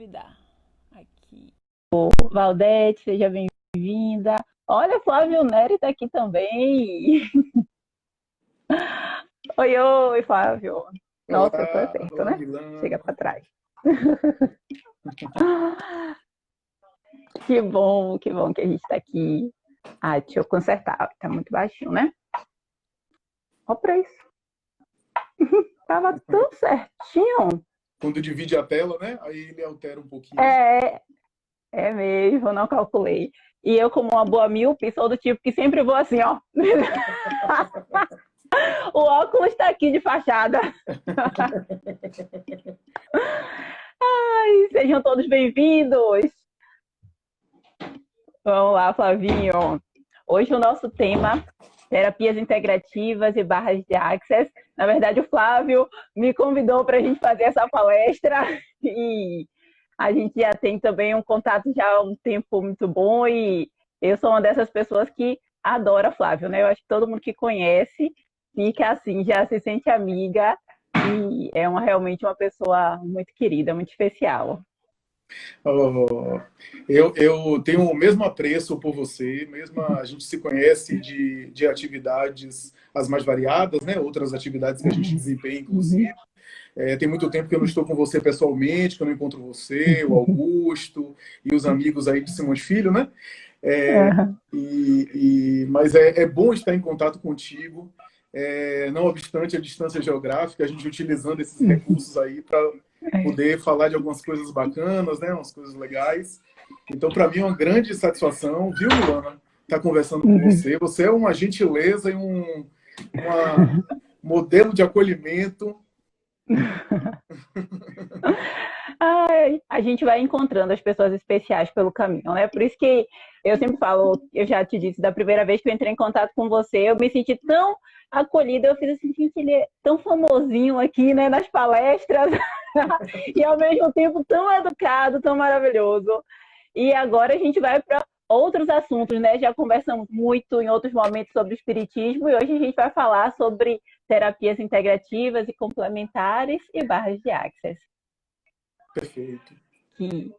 Convidar aqui. Valdete, seja bem-vinda. Olha, Flávio Neri está aqui também. Oi, oi, Flávio. Nossa, eu tô Olá, certo, olá né? Chega Milena. para trás. Que bom que a gente está aqui. Ah, deixa eu consertar. Tá muito baixinho, né? Ó pra isso. Tava tudo certinho. Quando divide a tela, né? Aí ele altera um pouquinho. É, é mesmo, não calculei. E eu, como uma boa míope, sou do tipo que sempre vou assim, ó. O óculos está aqui de fachada. Sejam todos bem-vindos. Vamos lá, Flavinho. Hoje o nosso tema, terapias integrativas e barras de access. Na verdade, o Flávio me convidou para a gente fazer essa palestra e a gente já tem também um contato já há um tempo muito bom e eu sou uma dessas pessoas que adora Flávio, né? Eu acho que todo mundo que conhece fica assim, já se sente amiga e é realmente uma pessoa muito querida, muito especial. Oh, eu tenho o mesmo apreço por você, mesmo a gente se conhece de atividades as mais variadas, né? Outras atividades que a gente desempenha, inclusive. Uhum. Tem muito tempo que eu não estou com você pessoalmente, que eu não encontro você, o Augusto e os amigos aí de Simões Filho, né? É, Uhum. mas é bom estar em contato contigo, não obstante a distância geográfica, a gente utilizando esses recursos aí para poder falar de algumas coisas bacanas, né, umas coisas legais. Então, para mim é uma grande satisfação, viu, Milana, estar conversando com Uhum. você. Você é uma gentileza e uma modelo de acolhimento. Ai, a gente vai encontrando as pessoas especiais pelo caminho, né? Por isso que eu sempre falo, eu já te disse, da primeira vez que eu entrei em contato com você, eu me senti tão acolhida, eu fiz assim, gente, ele é tão famosinho aqui, né, nas palestras, e ao mesmo tempo tão educado, tão maravilhoso. E agora a gente vai para outros assuntos, né? Já conversamos muito em outros momentos sobre espiritismo e hoje a gente vai falar sobre terapias integrativas e complementares e barras de access. Perfeito. Que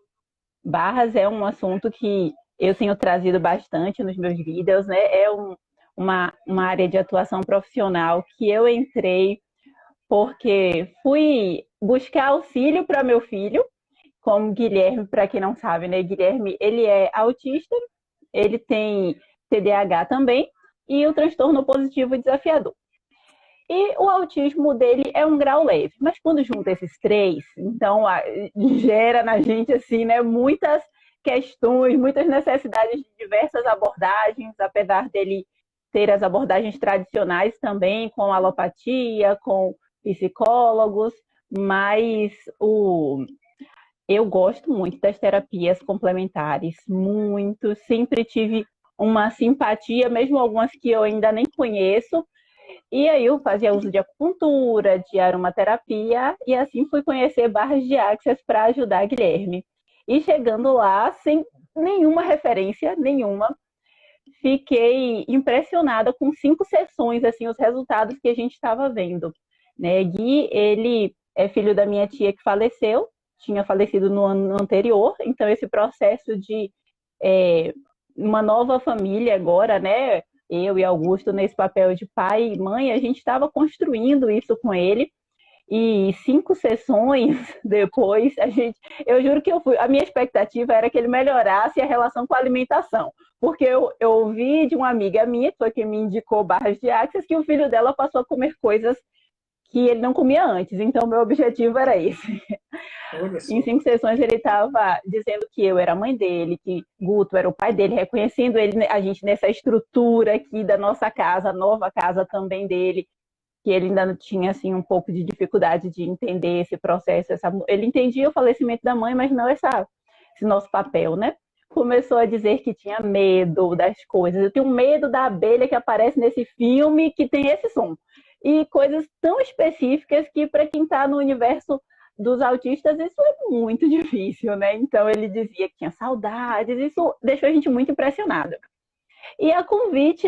barras é um assunto que eu tenho trazido bastante nos meus vídeos, né? Uma área de atuação profissional que eu entrei porque fui buscar auxílio para meu filho, como Guilherme, para quem não sabe, né? Guilherme, ele é autista, ele tem TDAH também e o transtorno positivo desafiador. E o autismo dele é um grau leve, mas quando junta esses três, então gera na gente assim, né, muitas questões, muitas necessidades de diversas abordagens, apesar dele ter as abordagens tradicionais também, com alopatia, com psicólogos, mas eu gosto muito das terapias complementares, muito, sempre tive uma simpatia, mesmo algumas que eu ainda nem conheço, e aí eu fazia uso de acupuntura, de aromaterapia, e assim fui conhecer barras de axis para ajudar Guilherme. E chegando lá, sem nenhuma referência, nenhuma, fiquei impressionada com 5 sessões, assim, os resultados que a gente estava vendo. Né? Gui, ele é filho da minha tia que faleceu, tinha falecido no ano anterior, então esse processo de é, uma nova família agora, né? Eu e Augusto nesse papel de pai e mãe, a gente estava construindo isso com ele. E 5 sessões depois, eu juro que a minha expectativa era que ele melhorasse a relação com a alimentação. Porque eu ouvi de uma amiga minha, que foi quem me indicou barras de axis, que o filho dela passou a comer coisas que ele não comia antes. Então, meu objetivo era esse. Olha Em só. 5 sessões ele estava dizendo que eu era a mãe dele, que Guto era o pai dele, reconhecendo ele, a gente nessa estrutura aqui da nossa casa, a nova casa também dele, que ele ainda tinha assim um pouco de dificuldade de entender esse processo. Ele entendia o falecimento da mãe, mas não esse nosso papel, né? Começou a dizer que tinha medo das coisas. Eu tenho medo da abelha que aparece nesse filme que tem esse som. E coisas tão específicas que, para quem está no universo dos autistas, isso é muito difícil, né? Então ele dizia que tinha saudades, isso deixou a gente muito impressionada. E a convite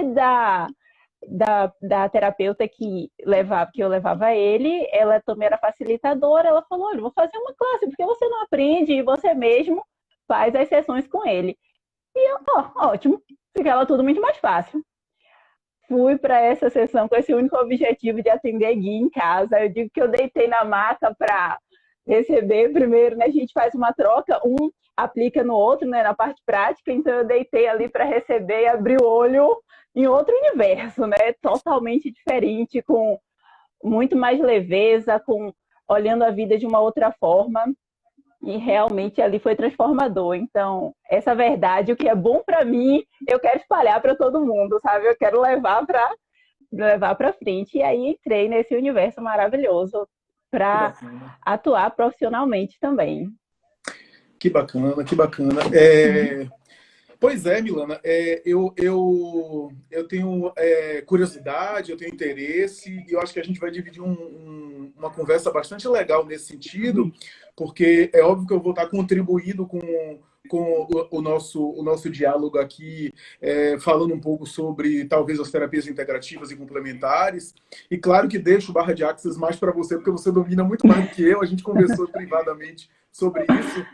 da terapeuta que eu levava ele, ela também era facilitadora, ela falou, olha, vou fazer uma classe, porque você não aprende e você mesmo faz as sessões com ele. E eu, ótimo, ficava tudo muito mais fácil. Fui para essa sessão com esse único objetivo de atender Gui em casa. Eu digo que eu deitei na maca para receber primeiro, né? A gente faz uma troca, um aplica no outro, né? Na parte prática. Então eu deitei ali para receber e abri o olho em outro universo, né? Totalmente diferente, com muito mais leveza, com olhando a vida de uma outra forma. E realmente ali foi transformador. Então, essa verdade, o que é bom para mim, eu quero espalhar para todo mundo, sabe? Eu quero levar para frente. E aí entrei nesse universo maravilhoso para atuar profissionalmente também. Que bacana, que bacana. Pois é, Milana, eu tenho curiosidade, eu tenho interesse, e eu acho que a gente vai dividir uma conversa bastante legal nesse sentido, porque é óbvio que eu vou estar contribuindo com o nosso diálogo aqui, falando um pouco sobre, talvez, as terapias integrativas e complementares, e claro que deixo o Barra de Axis mais para você, porque você domina muito mais do que eu, a gente conversou privadamente sobre isso,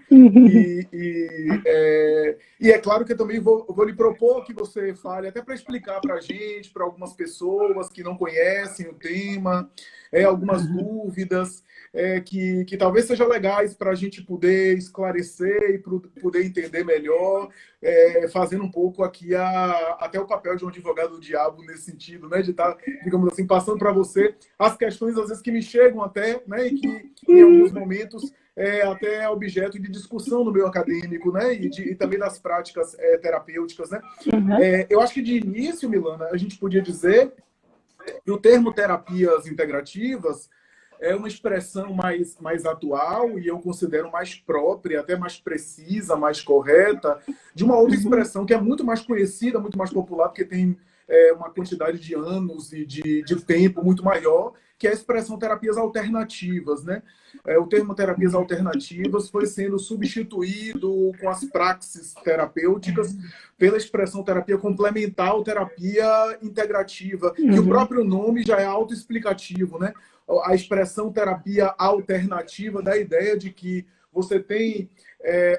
e é claro que eu também vou lhe propor que você fale, até para explicar para a gente, para algumas pessoas que não conhecem o tema, algumas dúvidas que talvez sejam legais para a gente poder esclarecer e poder entender melhor, fazendo um pouco aqui até o papel de um advogado do diabo nesse sentido, né, de estar, digamos assim, passando para você as questões, às vezes, que me chegam até, né, e que, em alguns momentos, até objeto de discussão no meio acadêmico, né? E também das práticas terapêuticas, né? Eu acho que de início, Milana, a gente podia dizer que o termo terapias integrativas é uma expressão mais atual e eu considero mais própria, até mais precisa, mais correta, de uma outra expressão que é muito mais conhecida, muito mais popular, porque tem uma quantidade de anos e de tempo muito maior, que é a expressão terapias alternativas, né? O termo terapias alternativas foi sendo substituído com as praxis terapêuticas pela expressão terapia complementar ou terapia integrativa. E o próprio nome já é autoexplicativo, né? A expressão terapia alternativa dá a ideia de que você tem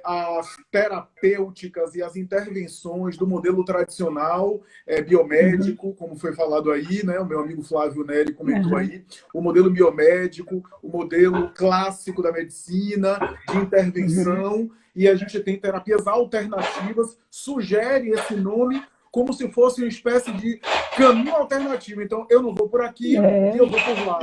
as terapêuticas e as intervenções do modelo tradicional biomédico, como foi falado aí, né? O meu amigo Flávio Neri comentou aí, o modelo biomédico, o modelo clássico da medicina, de intervenção, e a gente tem terapias alternativas, sugere esse nome como se fosse uma espécie de caminho alternativo. Então, eu não vou por aqui e eu vou por lá.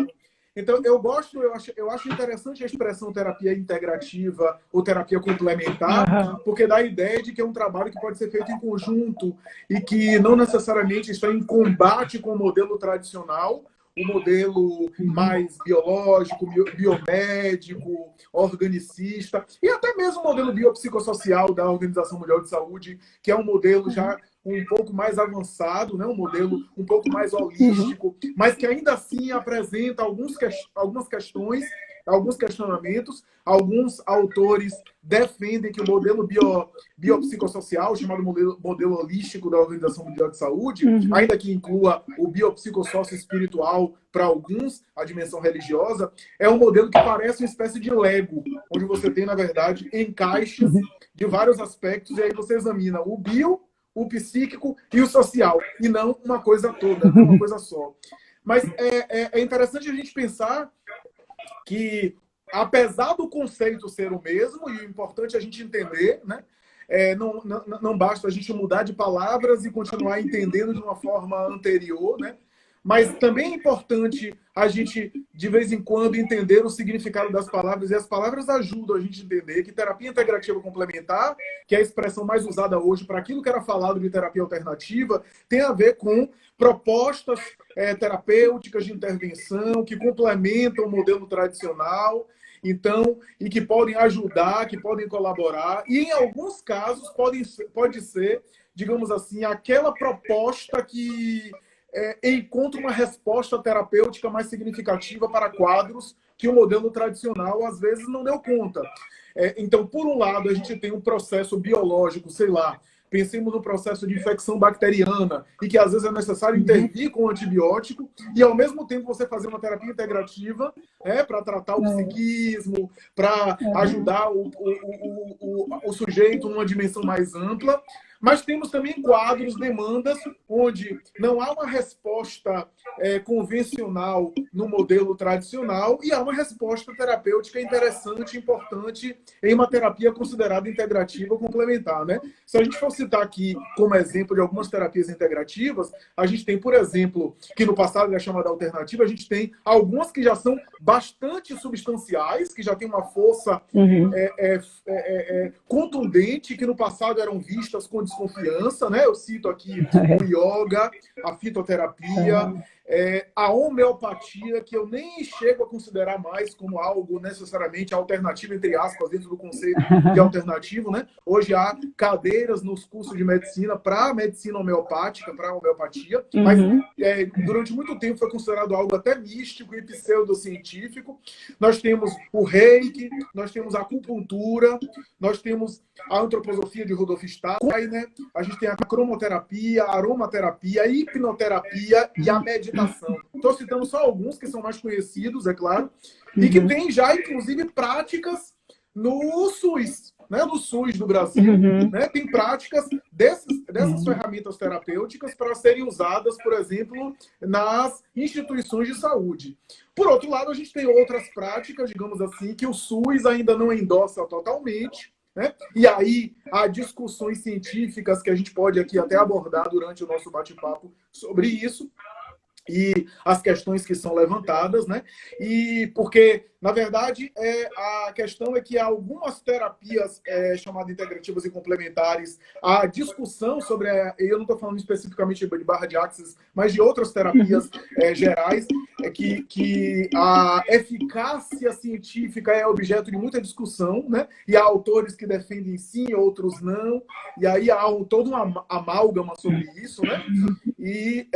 Então, eu acho interessante a expressão terapia integrativa ou terapia complementar, porque dá a ideia de que é um trabalho que pode ser feito em conjunto e que não necessariamente está em combate com o modelo tradicional, o modelo mais biológico, biomédico, organicista, e até mesmo o modelo biopsicossocial da Organização Mundial de Saúde, que é um modelo já um pouco mais avançado, né? Um modelo um pouco mais holístico, mas que ainda assim apresenta algumas questões, alguns questionamentos. Alguns autores defendem que o modelo biopsicossocial, chamado modelo holístico da Organização Mundial de Saúde, ainda que inclua o biopsicossócio espiritual para alguns, a dimensão religiosa, é um modelo que parece uma espécie de Lego, onde você tem, na verdade, encaixes de vários aspectos, e aí você examina o bio, o psíquico e o social, e não uma coisa toda, não uma coisa só. Mas é interessante a gente pensar que, apesar do conceito ser o mesmo, e o importante é a gente entender, né? Não basta a gente mudar de palavras e continuar entendendo de uma forma anterior, né? Mas também é importante a gente, de vez em quando, entender o significado das palavras, e as palavras ajudam a gente a entender que terapia integrativa complementar, que é a expressão mais usada hoje para aquilo que era falado de terapia alternativa, tem a ver com propostas terapêuticas de intervenção que complementam o modelo tradicional, então, e que podem ajudar, que podem colaborar, e em alguns casos pode ser, digamos assim, aquela proposta que encontra uma resposta terapêutica mais significativa para quadros que o modelo tradicional às vezes não deu conta. Então, por um lado, a gente tem um processo biológico, sei lá, pensemos no processo de infecção bacteriana, e que às vezes é necessário intervir com um antibiótico, e ao mesmo tempo você fazer uma terapia integrativa, para tratar o psiquismo, para ajudar o sujeito numa dimensão mais ampla. Mas temos também quadros, demandas, onde não há uma resposta convencional no modelo tradicional e há uma resposta terapêutica interessante, importante, em uma terapia considerada integrativa ou complementar, né? Se a gente for citar aqui como exemplo de algumas terapias integrativas, a gente tem, por exemplo, que no passado era chamada alternativa, a gente tem algumas que já são bastante substanciais, que já têm uma força contundente, que no passado eram vistas com desconfiança, né? Eu cito aqui o yoga, a fitoterapia, a homeopatia, que eu nem chego a considerar mais como algo necessariamente alternativo, entre aspas, dentro do conceito de alternativo, né? Hoje há cadeiras nos cursos de medicina para medicina homeopática, para homeopatia, mas durante muito tempo foi considerado algo até místico e pseudocientífico. Nós temos o reiki, nós temos a acupuntura, nós temos a antroposofia de Rudolf Steiner, né? A gente tem a cromoterapia, a aromaterapia, a hipnoterapia e a meditação. Estou citando só alguns que são mais conhecidos, é claro, e que tem já, inclusive, práticas no SUS, né? No SUS do Brasil. Né? Tem práticas dessas ferramentas terapêuticas para serem usadas, por exemplo, nas instituições de saúde. Por outro lado, a gente tem outras práticas, digamos assim, que o SUS ainda não endossa totalmente, né? E aí há discussões científicas que a gente pode aqui até abordar durante o nosso bate-papo sobre isso e as questões que são levantadas, né? E porque, na verdade, a questão é que algumas terapias chamadas integrativas e complementares, a discussão sobre, eu não estou falando especificamente de barra de axis, mas de outras terapias gerais, que a eficácia científica é objeto de muita discussão, né? E há autores que defendem sim, outros não, e aí há todo uma amálgama sobre isso, né? E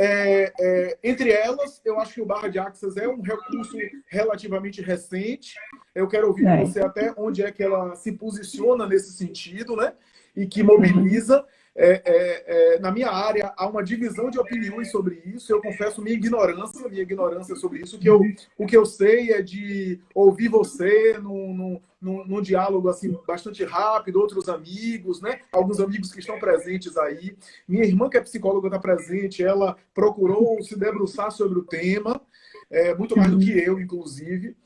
entre elas, eu acho que o barra de axis é um recurso relativamente recente. Eu quero ouvir de você até onde é que ela se posiciona nesse sentido, né? E que mobiliza. Na minha área, há uma divisão de opiniões sobre isso. Eu confesso minha ignorância sobre isso. O que eu sei é de ouvir você num diálogo assim, bastante rápido, outros amigos, né? Alguns amigos que estão presentes aí. Minha irmã, que é psicóloga, está presente. Ela procurou se debruçar sobre o tema, muito mais do que eu, inclusive.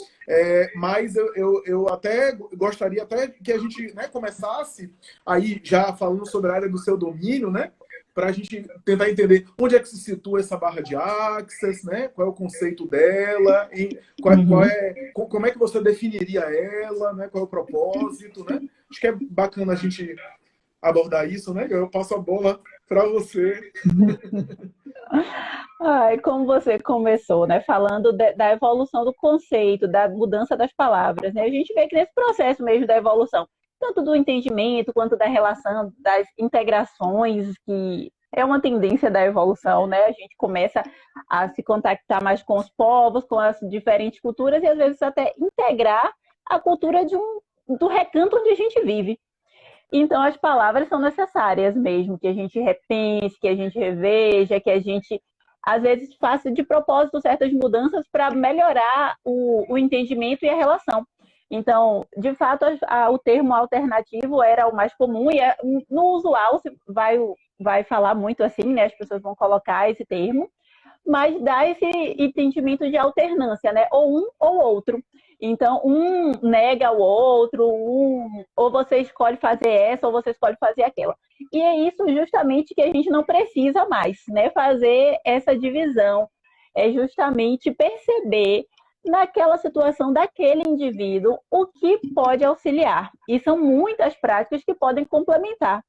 Mas eu até gostaria até que a gente, né, começasse aí já falando sobre a área do seu domínio, né? Para a gente tentar entender onde é que se situa essa barra de access, né? Qual é o conceito dela, como é que você definiria ela, né? Qual é o propósito, né? Acho que é bacana a gente abordar isso, né? Eu passo a bola para você. Como você começou, né, falando da evolução do conceito, da mudança das palavras, né? A gente vê que nesse processo mesmo da evolução, tanto do entendimento quanto da relação, das integrações, que é uma tendência da evolução, né? A gente começa a se contactar mais com os povos, com as diferentes culturas e às vezes até integrar a cultura do recanto onde a gente vive. Então, as palavras são necessárias mesmo, que a gente repense, que a gente reveja, que a gente, às vezes, faça de propósito certas mudanças para melhorar o entendimento e a relação. Então, de fato, o termo alternativo era o mais comum e no usual vai falar muito assim, né? As pessoas vão colocar esse termo, mas dá esse entendimento de alternância, né? Ou um ou outro. Então, um nega o outro, ou você escolhe fazer essa, ou você escolhe fazer aquela. E é isso justamente que a gente não precisa mais, né? Fazer essa divisão. É justamente perceber naquela situação daquele indivíduo o que pode auxiliar. E são muitas práticas que podem complementar.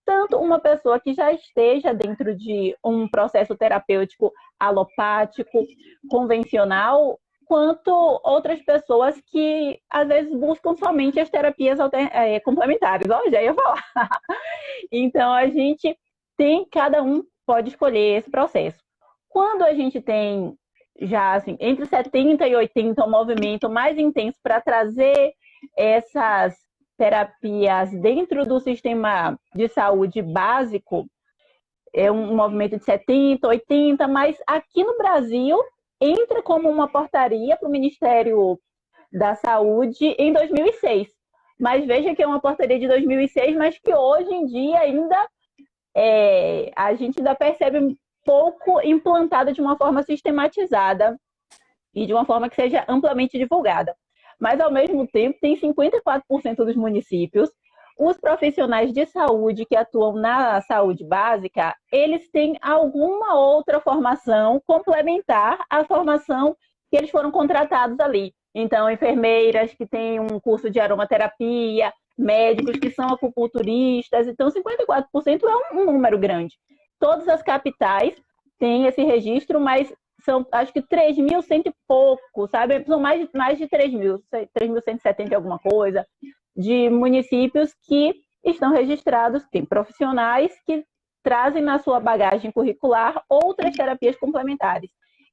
Tanto uma pessoa que já esteja dentro de um processo terapêutico alopático, convencional, quanto outras pessoas que, às vezes, buscam somente as terapias complementares. Já ia falar. Então, a gente cada um pode escolher esse processo. Quando a gente tem já, assim, entre 70 e 80, um movimento mais intenso para trazer essas terapias dentro do sistema de saúde básico, é um movimento de 70, 80, mas aqui no Brasil entra como uma portaria para o Ministério da Saúde em 2006. Mas veja que é uma portaria de 2006, mas que hoje em dia ainda a gente ainda percebe um pouco implantada de uma forma sistematizada e de uma forma que seja amplamente divulgada. Mas, ao mesmo tempo, tem 54% dos municípios, os profissionais de saúde que atuam na saúde básica, eles têm alguma outra formação complementar à formação que eles foram contratados ali. Então, enfermeiras que têm um curso de aromaterapia, médicos que são acupunturistas. Então, 54% é um número grande. Todas as capitais têm esse registro, mas são, acho que 3.100 e pouco, sabe? São mais de 3.000, 3.170 e alguma coisa, de municípios que estão registrados, tem profissionais que trazem na sua bagagem curricular outras terapias complementares.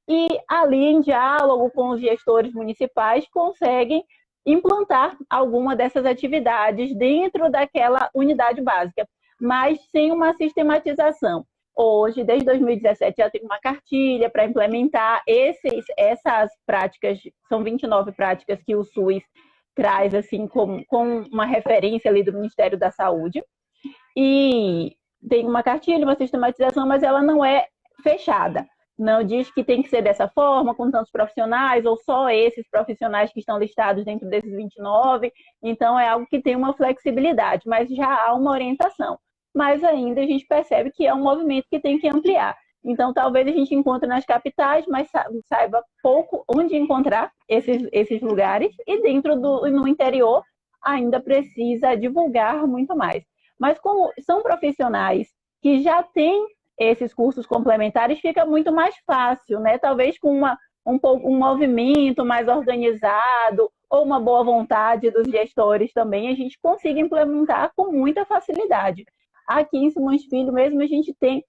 E ali, em diálogo com os gestores municipais, conseguem implantar alguma dessas atividades dentro daquela unidade básica, mas sem uma sistematização. Hoje, desde 2017, já tem uma cartilha para implementar essas práticas, são 29 práticas que o SUS traz assim com uma referência ali do Ministério da Saúde, e tem uma cartilha, uma sistematização, mas ela não é fechada. Não diz que tem que ser dessa forma, com tantos profissionais, ou só esses profissionais que estão listados dentro desses 29. Então, é algo que tem uma flexibilidade, mas já há uma orientação. Mas ainda a gente percebe que é um movimento que tem que ampliar. Então, talvez a gente encontre nas capitais, mas saiba pouco onde encontrar esses lugares, e no interior ainda precisa divulgar muito mais. Mas como são profissionais que já têm esses cursos complementares, fica muito mais fácil, né? Talvez com um movimento mais organizado ou uma boa vontade dos gestores também, a gente consiga implementar com muita facilidade. Aqui em Simões Filho mesmo a gente tem...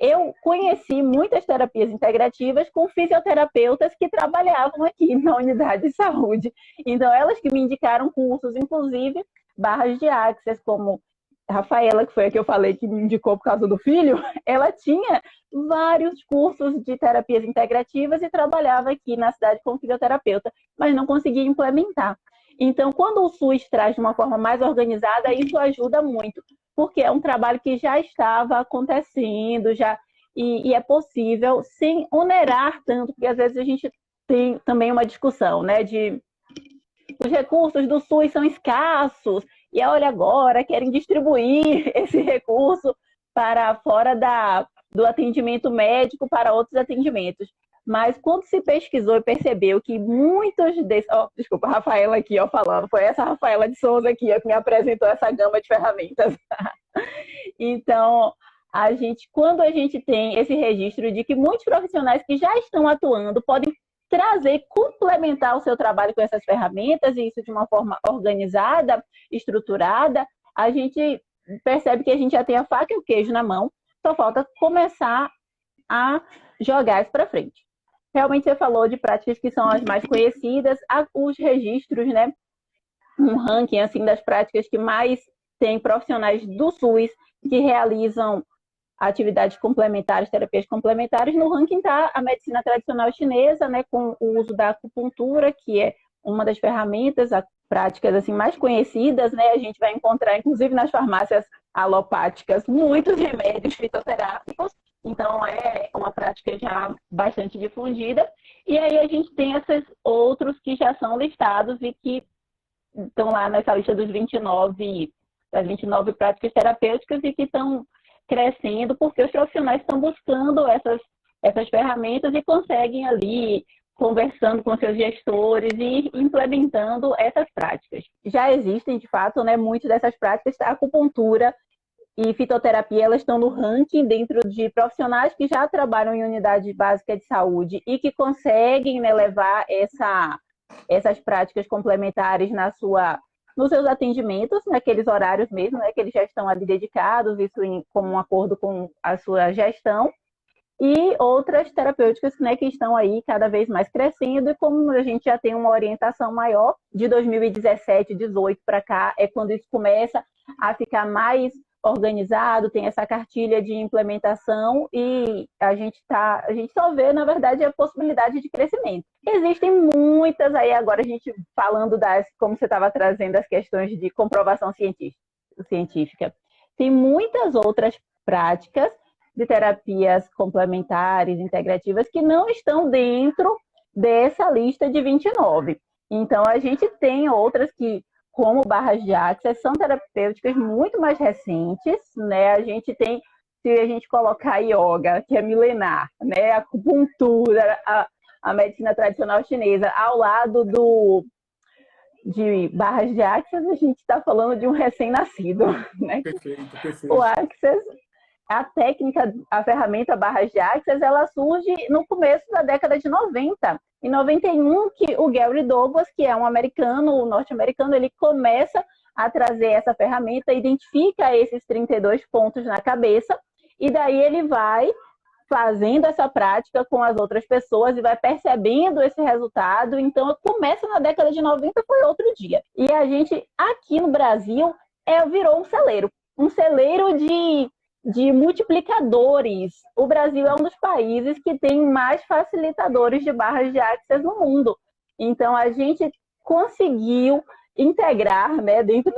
eu conheci muitas terapias integrativas com fisioterapeutas que trabalhavam aqui na unidade de saúde. Então, elas que me indicaram cursos, inclusive barras de Access, como Rafaela, que foi a que eu falei que me indicou por causa do filho, ela tinha vários cursos de terapias integrativas e trabalhava aqui na cidade como fisioterapeuta, mas não conseguia implementar. Então, quando o SUS traz de uma forma mais organizada, isso ajuda muito, porque é um trabalho que já estava acontecendo, e é possível sem onerar tanto, porque às vezes a gente tem também uma discussão, né, de os recursos do SUS são escassos, e olha agora, querem distribuir esse recurso para fora do atendimento médico para outros atendimentos. Mas quando se pesquisou e percebeu que muitos desses... desculpa, a Rafaela aqui falando, foi essa Rafaela de Souza aqui que me apresentou essa gama de ferramentas. Então, quando a gente tem esse registro de que muitos profissionais que já estão atuando podem trazer, complementar o seu trabalho com essas ferramentas, e isso de uma forma organizada, estruturada, a gente percebe que a gente já tem a faca e o queijo na mão, só falta começar a jogar isso para frente. Realmente você falou de práticas que são as mais conhecidas, os registros, né? Um ranking assim das práticas que mais tem profissionais do SUS que realizam atividades complementares, terapias complementares. No ranking está a medicina tradicional chinesa, né, com o uso da acupuntura, que é uma das ferramentas, práticas assim mais conhecidas, né? A gente vai encontrar, inclusive nas farmácias alopáticas, muitos remédios fitoterápicos. Então, é uma prática já bastante difundida. E aí a gente tem esses outros que já são listados e que estão lá nessa lista das 29 práticas terapêuticas, e que estão crescendo porque os profissionais estão buscando essas ferramentas e conseguem ali, conversando com seus gestores e implementando essas práticas. Já existem, de fato, né, muitas dessas práticas. A acupuntura e fitoterapia, elas estão no ranking dentro de profissionais que já trabalham em unidade básica de saúde e que conseguem, né, levar essas práticas complementares nos seus atendimentos, naqueles horários mesmo, né, que eles já estão ali dedicados, isso como um acordo com a sua gestão. e outras terapêuticas, né, que estão aí cada vez mais crescendo, e como a gente já tem uma orientação maior, de 2017, 18 para cá, é quando isso começa a ficar mais organizado, tem essa cartilha de implementação e a gente só vê, na verdade, a possibilidade de crescimento. Existem muitas, aí agora a gente falando como você estava trazendo as questões de comprovação científica, tem muitas outras práticas de terapias complementares, integrativas, que não estão dentro dessa lista de 29. Então, a gente tem outras que, como barras de axis, são terapêuticas muito mais recentes, né? A gente tem, se a gente colocar yoga, que é milenar, né? A acupuntura, a medicina tradicional chinesa, ao lado de barras de axis, a gente está falando de um recém-nascido, né? Perfeito, perfeito. O axis, a técnica, a ferramenta barras de axis, ela surge no começo da década de 90. Em 91, que o Gary Douglas, que é um americano, norte-americano, ele começa a trazer essa ferramenta, identifica esses 32 pontos na cabeça, e daí ele vai fazendo essa prática com as outras pessoas e vai percebendo esse resultado. Então, começa na década de 90, foi outro dia. E a gente, aqui no Brasil, virou um celeiro de multiplicadores. O Brasil é um dos países que tem mais facilitadores de barras de axis no mundo. Então, a gente conseguiu integrar, né, dentro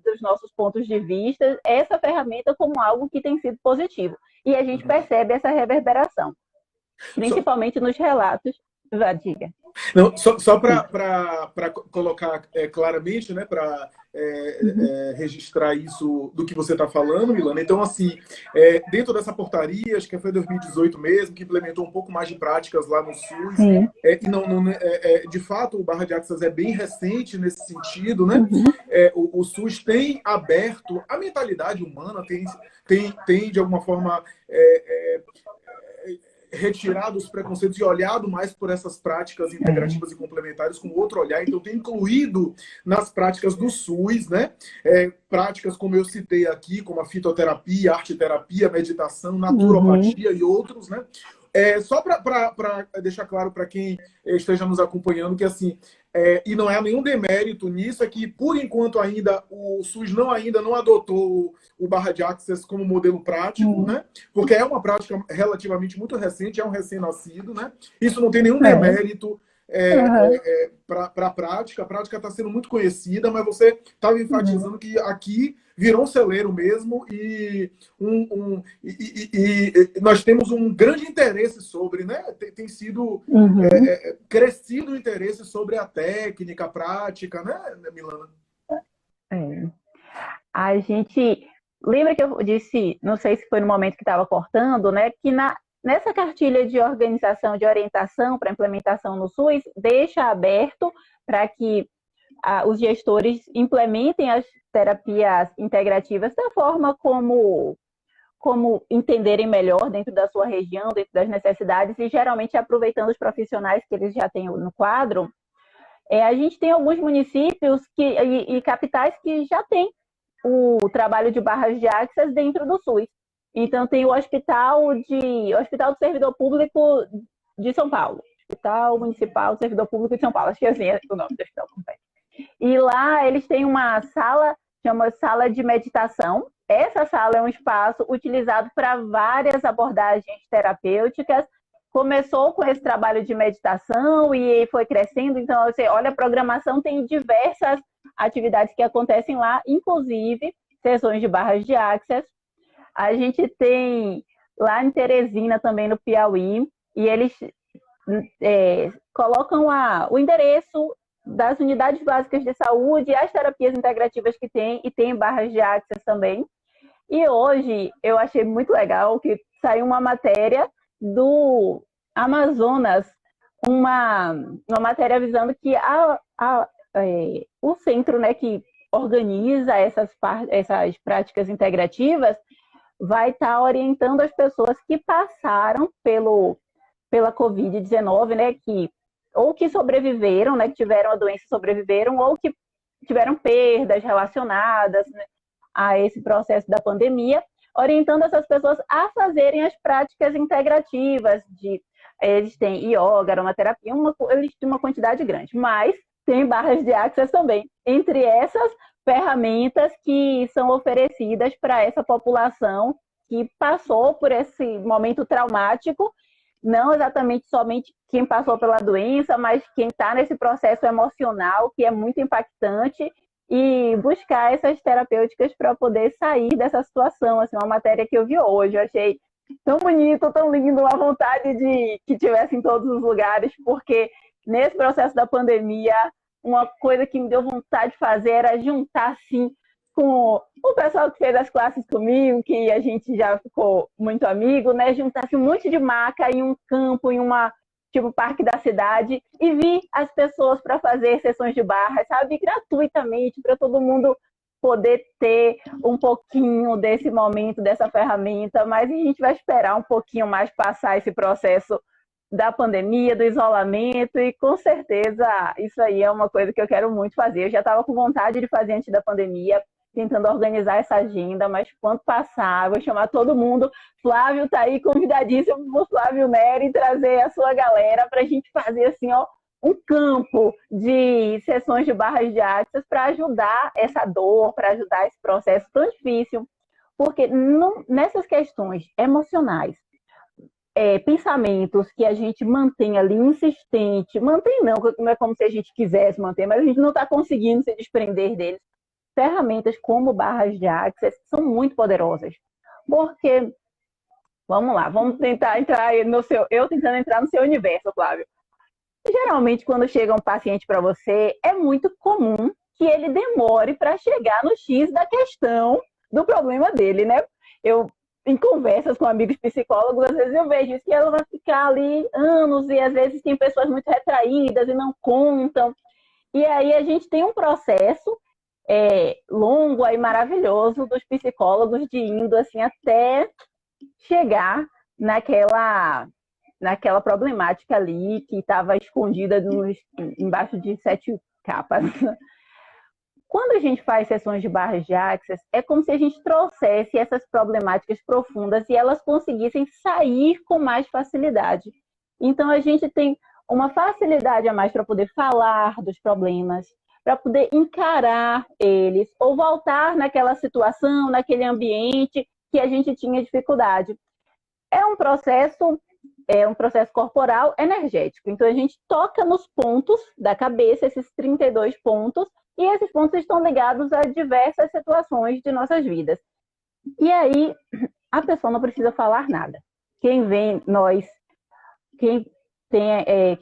dos nossos pontos de vista, essa ferramenta como algo que tem sido positivo. E a gente percebe essa reverberação, principalmente nos relatos. Diga. Não, só para colocar claramente, né, para registrar isso do que você está falando, Milana. Então, assim, dentro dessa portaria, acho que foi 2018 mesmo, que implementou um pouco mais de práticas lá no SUS, e de fato, o Barra de Axis é bem recente nesse sentido, né? O SUS tem aberto a mentalidade humana, tem de alguma forma retirado os preconceitos e olhado mais por essas práticas integrativas e complementares com outro olhar. Então, tem incluído nas práticas do SUS, né? Práticas como eu citei aqui, como a fitoterapia, arteterapia, meditação, naturopatia e outros, né? Só para deixar claro para quem esteja nos acompanhando que, assim, e não há nenhum demérito nisso, é que, por enquanto, ainda o SUS ainda não adotou o Barra de Axis como modelo prático, né? Porque é uma prática relativamente muito recente, é um recém-nascido, né? Isso não tem nenhum demérito para a prática. A prática está sendo muito conhecida, mas você estava enfatizando que aqui virou um celeiro mesmo e nós temos um grande interesse sobre, né? Tem sido crescido o interesse sobre a técnica, a prática, né, Milana? A gente lembra que eu disse, não sei se foi no momento que estava cortando, né, que nessa cartilha de organização, de orientação para implementação no SUS, deixa aberto para que os gestores implementem as terapias integrativas da forma como entenderem melhor dentro da sua região, dentro das necessidades, e geralmente aproveitando os profissionais que eles já têm no quadro. A gente tem alguns municípios e capitais que já têm o trabalho de barras de axis dentro do SUS. Então, tem o Hospital do Servidor Público de São Paulo. Hospital Municipal do Servidor Público de São Paulo. Acho que assim é o nome do hospital completo. E lá eles têm uma sala, chama sala de meditação. Essa sala é um espaço utilizado para várias abordagens terapêuticas. Começou com esse trabalho de meditação e foi crescendo. Então, você olha, a programação tem diversas atividades que acontecem lá, inclusive sessões de barras de axis. A gente tem lá em Teresina, também no Piauí, e eles colocam o endereço das unidades básicas de saúde, as terapias integrativas que tem, e tem barras de axis também. E hoje eu achei muito legal que saiu uma matéria do Amazonas, uma matéria avisando que o centro, né, que organiza essas práticas integrativas vai estar orientando as pessoas que passaram pela Covid-19, né, ou que sobreviveram, né, que tiveram a doença e sobreviveram, ou que tiveram perdas relacionadas, né, a esse processo da pandemia, orientando essas pessoas a fazerem as práticas integrativas eles têm yoga, aromaterapia, eles têm uma quantidade grande, mas tem barras de Access também, entre essas ferramentas que são oferecidas para essa população que passou por esse momento traumático, não exatamente somente quem passou pela doença, mas quem está nesse processo emocional que é muito impactante, e buscar essas terapêuticas para poder sair dessa situação. Assim, uma matéria que eu vi hoje, eu achei tão bonito, tão lindo, a vontade de que tivesse em todos os lugares, porque nesse processo da pandemia, uma coisa que me deu vontade de fazer era juntar, assim, com o pessoal que fez as classes comigo, que a gente já ficou muito amigo, né? Juntar assim, um monte de maca em um campo, em uma tipo parque da cidade, e vi as pessoas para fazer sessões de barra, sabe? Gratuitamente, para todo mundo poder ter um pouquinho desse momento, dessa ferramenta, mas a gente vai esperar um pouquinho mais passar esse processo da pandemia, do isolamento, e com certeza isso aí é uma coisa que eu quero muito fazer. Eu já estava com vontade de fazer antes da pandemia, tentando organizar essa agenda, mas quando passar, eu vou chamar todo mundo. Flávio está aí convidadíssimo por Flávio Neri trazer a sua galera para a gente fazer assim, ó, um campo de sessões de barras de Access para ajudar essa dor, para ajudar esse processo tão difícil, porque nessas questões emocionais, pensamentos que a gente mantém ali insistente, mantém não é como se a gente quisesse manter, mas a gente não está conseguindo se desprender deles. Ferramentas como barras de Access são muito poderosas, porque, vamos lá, vamos tentar entrar eu tentando entrar no seu universo, Flávio. Geralmente, quando chega um paciente para você, é muito comum que ele demore para chegar no X da questão do problema dele, né? Em conversas com amigos psicólogos, às vezes eu vejo isso, que ela vai ficar ali anos, e às vezes tem pessoas muito retraídas e não contam. E aí a gente tem um processo longo e maravilhoso dos psicólogos de indo assim até chegar naquela problemática ali que estava escondida embaixo de 7 capas. Quando a gente faz sessões de barras de Access, é como se a gente trouxesse essas problemáticas profundas e elas conseguissem sair com mais facilidade. Então, a gente tem uma facilidade a mais para poder falar dos problemas, para poder encarar eles, ou voltar naquela situação, naquele ambiente que a gente tinha dificuldade. É um processo corporal energético. Então, a gente toca nos pontos da cabeça, esses 32 pontos, e esses pontos estão ligados a diversas situações de nossas vidas. E aí, a pessoa não precisa falar nada. Quem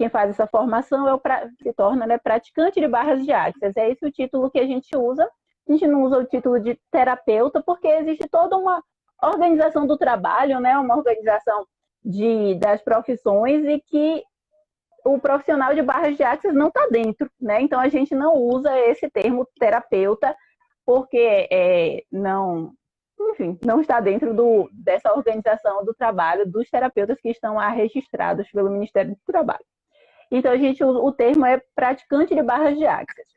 faz essa formação se torna, né, praticante de barras de Access. É esse o título que a gente usa. A gente não usa o título de terapeuta, porque existe toda uma organização do trabalho, né, uma organização das profissões, e que o profissional de barras de Access não está dentro, né? Então a gente não usa esse termo terapeuta, porque não está dentro dessa organização do trabalho dos terapeutas que estão registrados pelo Ministério do Trabalho. Então a gente usa o termo praticante de barras de Access.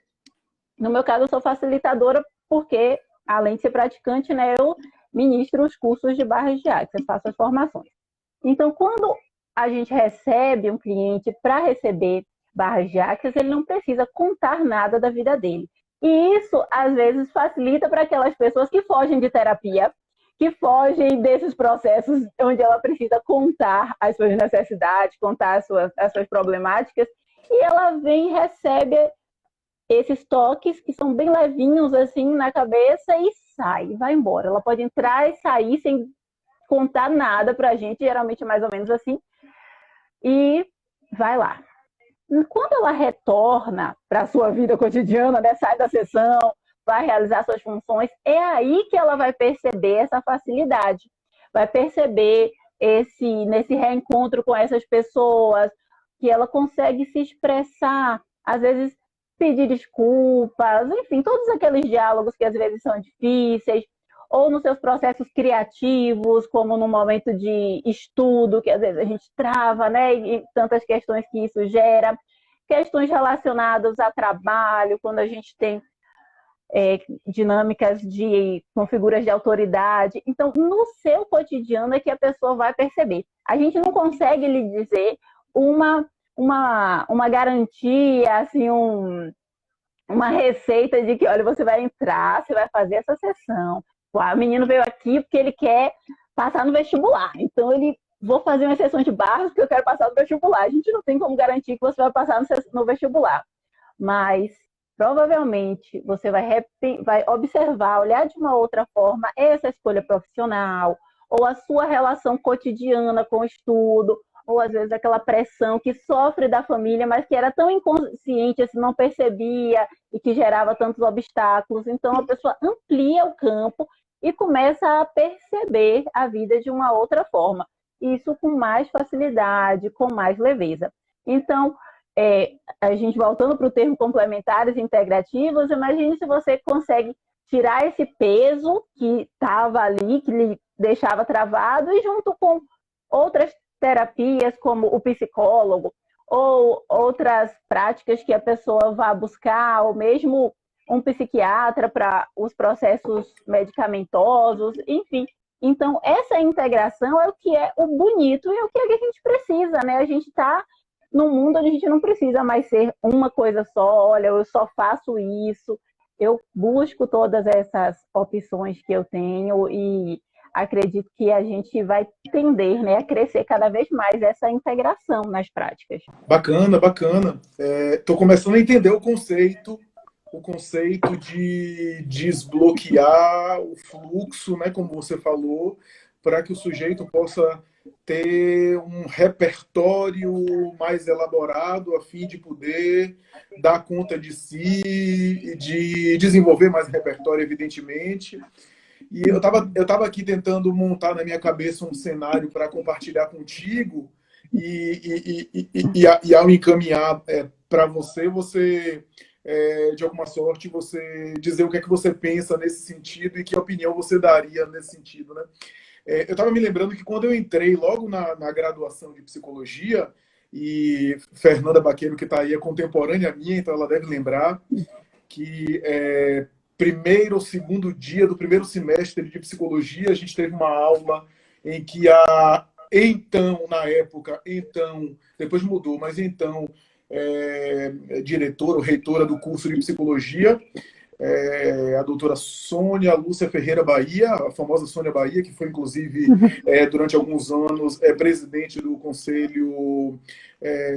No meu caso, eu sou facilitadora porque, além de ser praticante, né, eu ministro os cursos de barras de Access, faço as formações. Então, quando a gente recebe um cliente para receber barras de Access, ele não precisa contar nada da vida dele. E isso, às vezes, facilita para aquelas pessoas que fogem de terapia, que fogem desses processos onde ela precisa contar as suas necessidades, contar as suas problemáticas, e ela vem e recebe esses toques que são bem levinhos assim na cabeça e vai embora. Ela pode entrar e sair sem contar nada pra gente, geralmente é mais ou menos assim, e vai lá. Quando ela retorna para a sua vida cotidiana, né, sai da sessão, vai realizar suas funções, é aí que ela vai perceber essa facilidade, vai perceber nesse reencontro com essas pessoas, que ela consegue se expressar, às vezes pedir desculpas, enfim, todos aqueles diálogos que às vezes são difíceis, ou nos seus processos criativos, como no momento de estudo, que às vezes a gente trava, né? E tantas questões que isso gera, questões relacionadas a trabalho, quando a gente tem dinâmicas com figuras de autoridade. Então, no seu cotidiano é que a pessoa vai perceber. A gente não consegue lhe dizer uma garantia, assim, uma receita de que, olha, você vai entrar, você vai fazer essa sessão. O menino veio aqui porque ele quer passar no vestibular. Então, vou fazer uma sessão de barras porque eu quero passar no vestibular. A gente não tem como garantir que você vai passar no vestibular. Mas, provavelmente, você vai observar, olhar de uma outra forma essa escolha profissional, ou a sua relação cotidiana com o estudo, ou às vezes aquela pressão que sofre da família, mas que era tão inconsciente, assim, não percebia e que gerava tantos obstáculos. Então, a pessoa amplia o campo e começa a perceber a vida de uma outra forma. Isso com mais facilidade, com mais leveza. Então, a gente voltando para o termo complementares e integrativos, imagine se você consegue tirar esse peso que estava ali, que lhe deixava travado, e junto com outras terapias, como o psicólogo, ou outras práticas que a pessoa vá buscar, ou mesmo um psiquiatra para os processos medicamentosos, enfim. Então, essa integração é o que é o bonito e é o que a gente precisa, né? A gente está num mundo onde a gente não precisa mais ser uma coisa só, olha, eu só faço isso, eu busco todas essas opções que eu tenho e acredito que a gente vai tender, né, a crescer cada vez mais essa integração nas práticas. Bacana, bacana. Estou começando a entender o conceito de desbloquear o fluxo, né, como você falou, para que o sujeito possa ter um repertório mais elaborado a fim de poder dar conta de si e de desenvolver mais repertório, evidentemente. E eu tava aqui tentando montar na minha cabeça um cenário para compartilhar contigo e ao encaminhar para você de alguma sorte, você dizer o que é que você pensa nesse sentido e que opinião você daria nesse sentido, né? Eu estava me lembrando que quando eu entrei logo na graduação de psicologia, e Fernanda Baqueiro, que está aí, é contemporânea minha, então ela deve lembrar que primeiro ou segundo dia do primeiro semestre de psicologia, a gente teve uma aula em que depois mudou, mas então, diretora ou reitora do curso de psicologia, a doutora Sônia Lúcia Ferreira Bahia, a famosa Sônia Bahia, que foi, inclusive, durante alguns anos, presidente do Conselho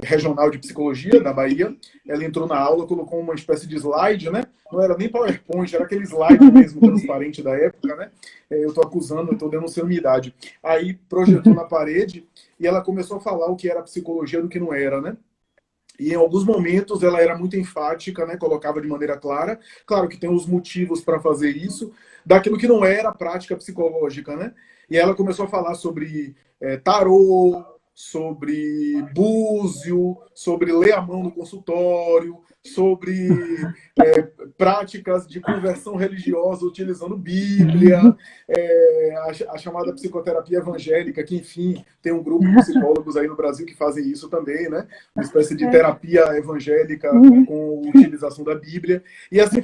Regional de Psicologia da Bahia. Ela entrou na aula, colocou uma espécie de slide, né? Não era nem PowerPoint, era aquele slide mesmo, transparente da época, né? Eu estou denunciando minha idade. Aí projetou na parede e ela começou a falar o que era psicologia do que não era, né? E em alguns momentos ela era muito enfática, né? Colocava de maneira clara. Claro que tem os motivos para fazer isso, daquilo que não era prática psicológica, né? E ela começou a falar sobre tarô, sobre búzio, sobre ler a mão no consultório, sobre práticas de conversão religiosa utilizando Bíblia, a chamada psicoterapia evangélica, que, enfim, tem um grupo de psicólogos aí no Brasil que fazem isso também, né? Uma espécie de terapia evangélica com utilização da Bíblia. E assim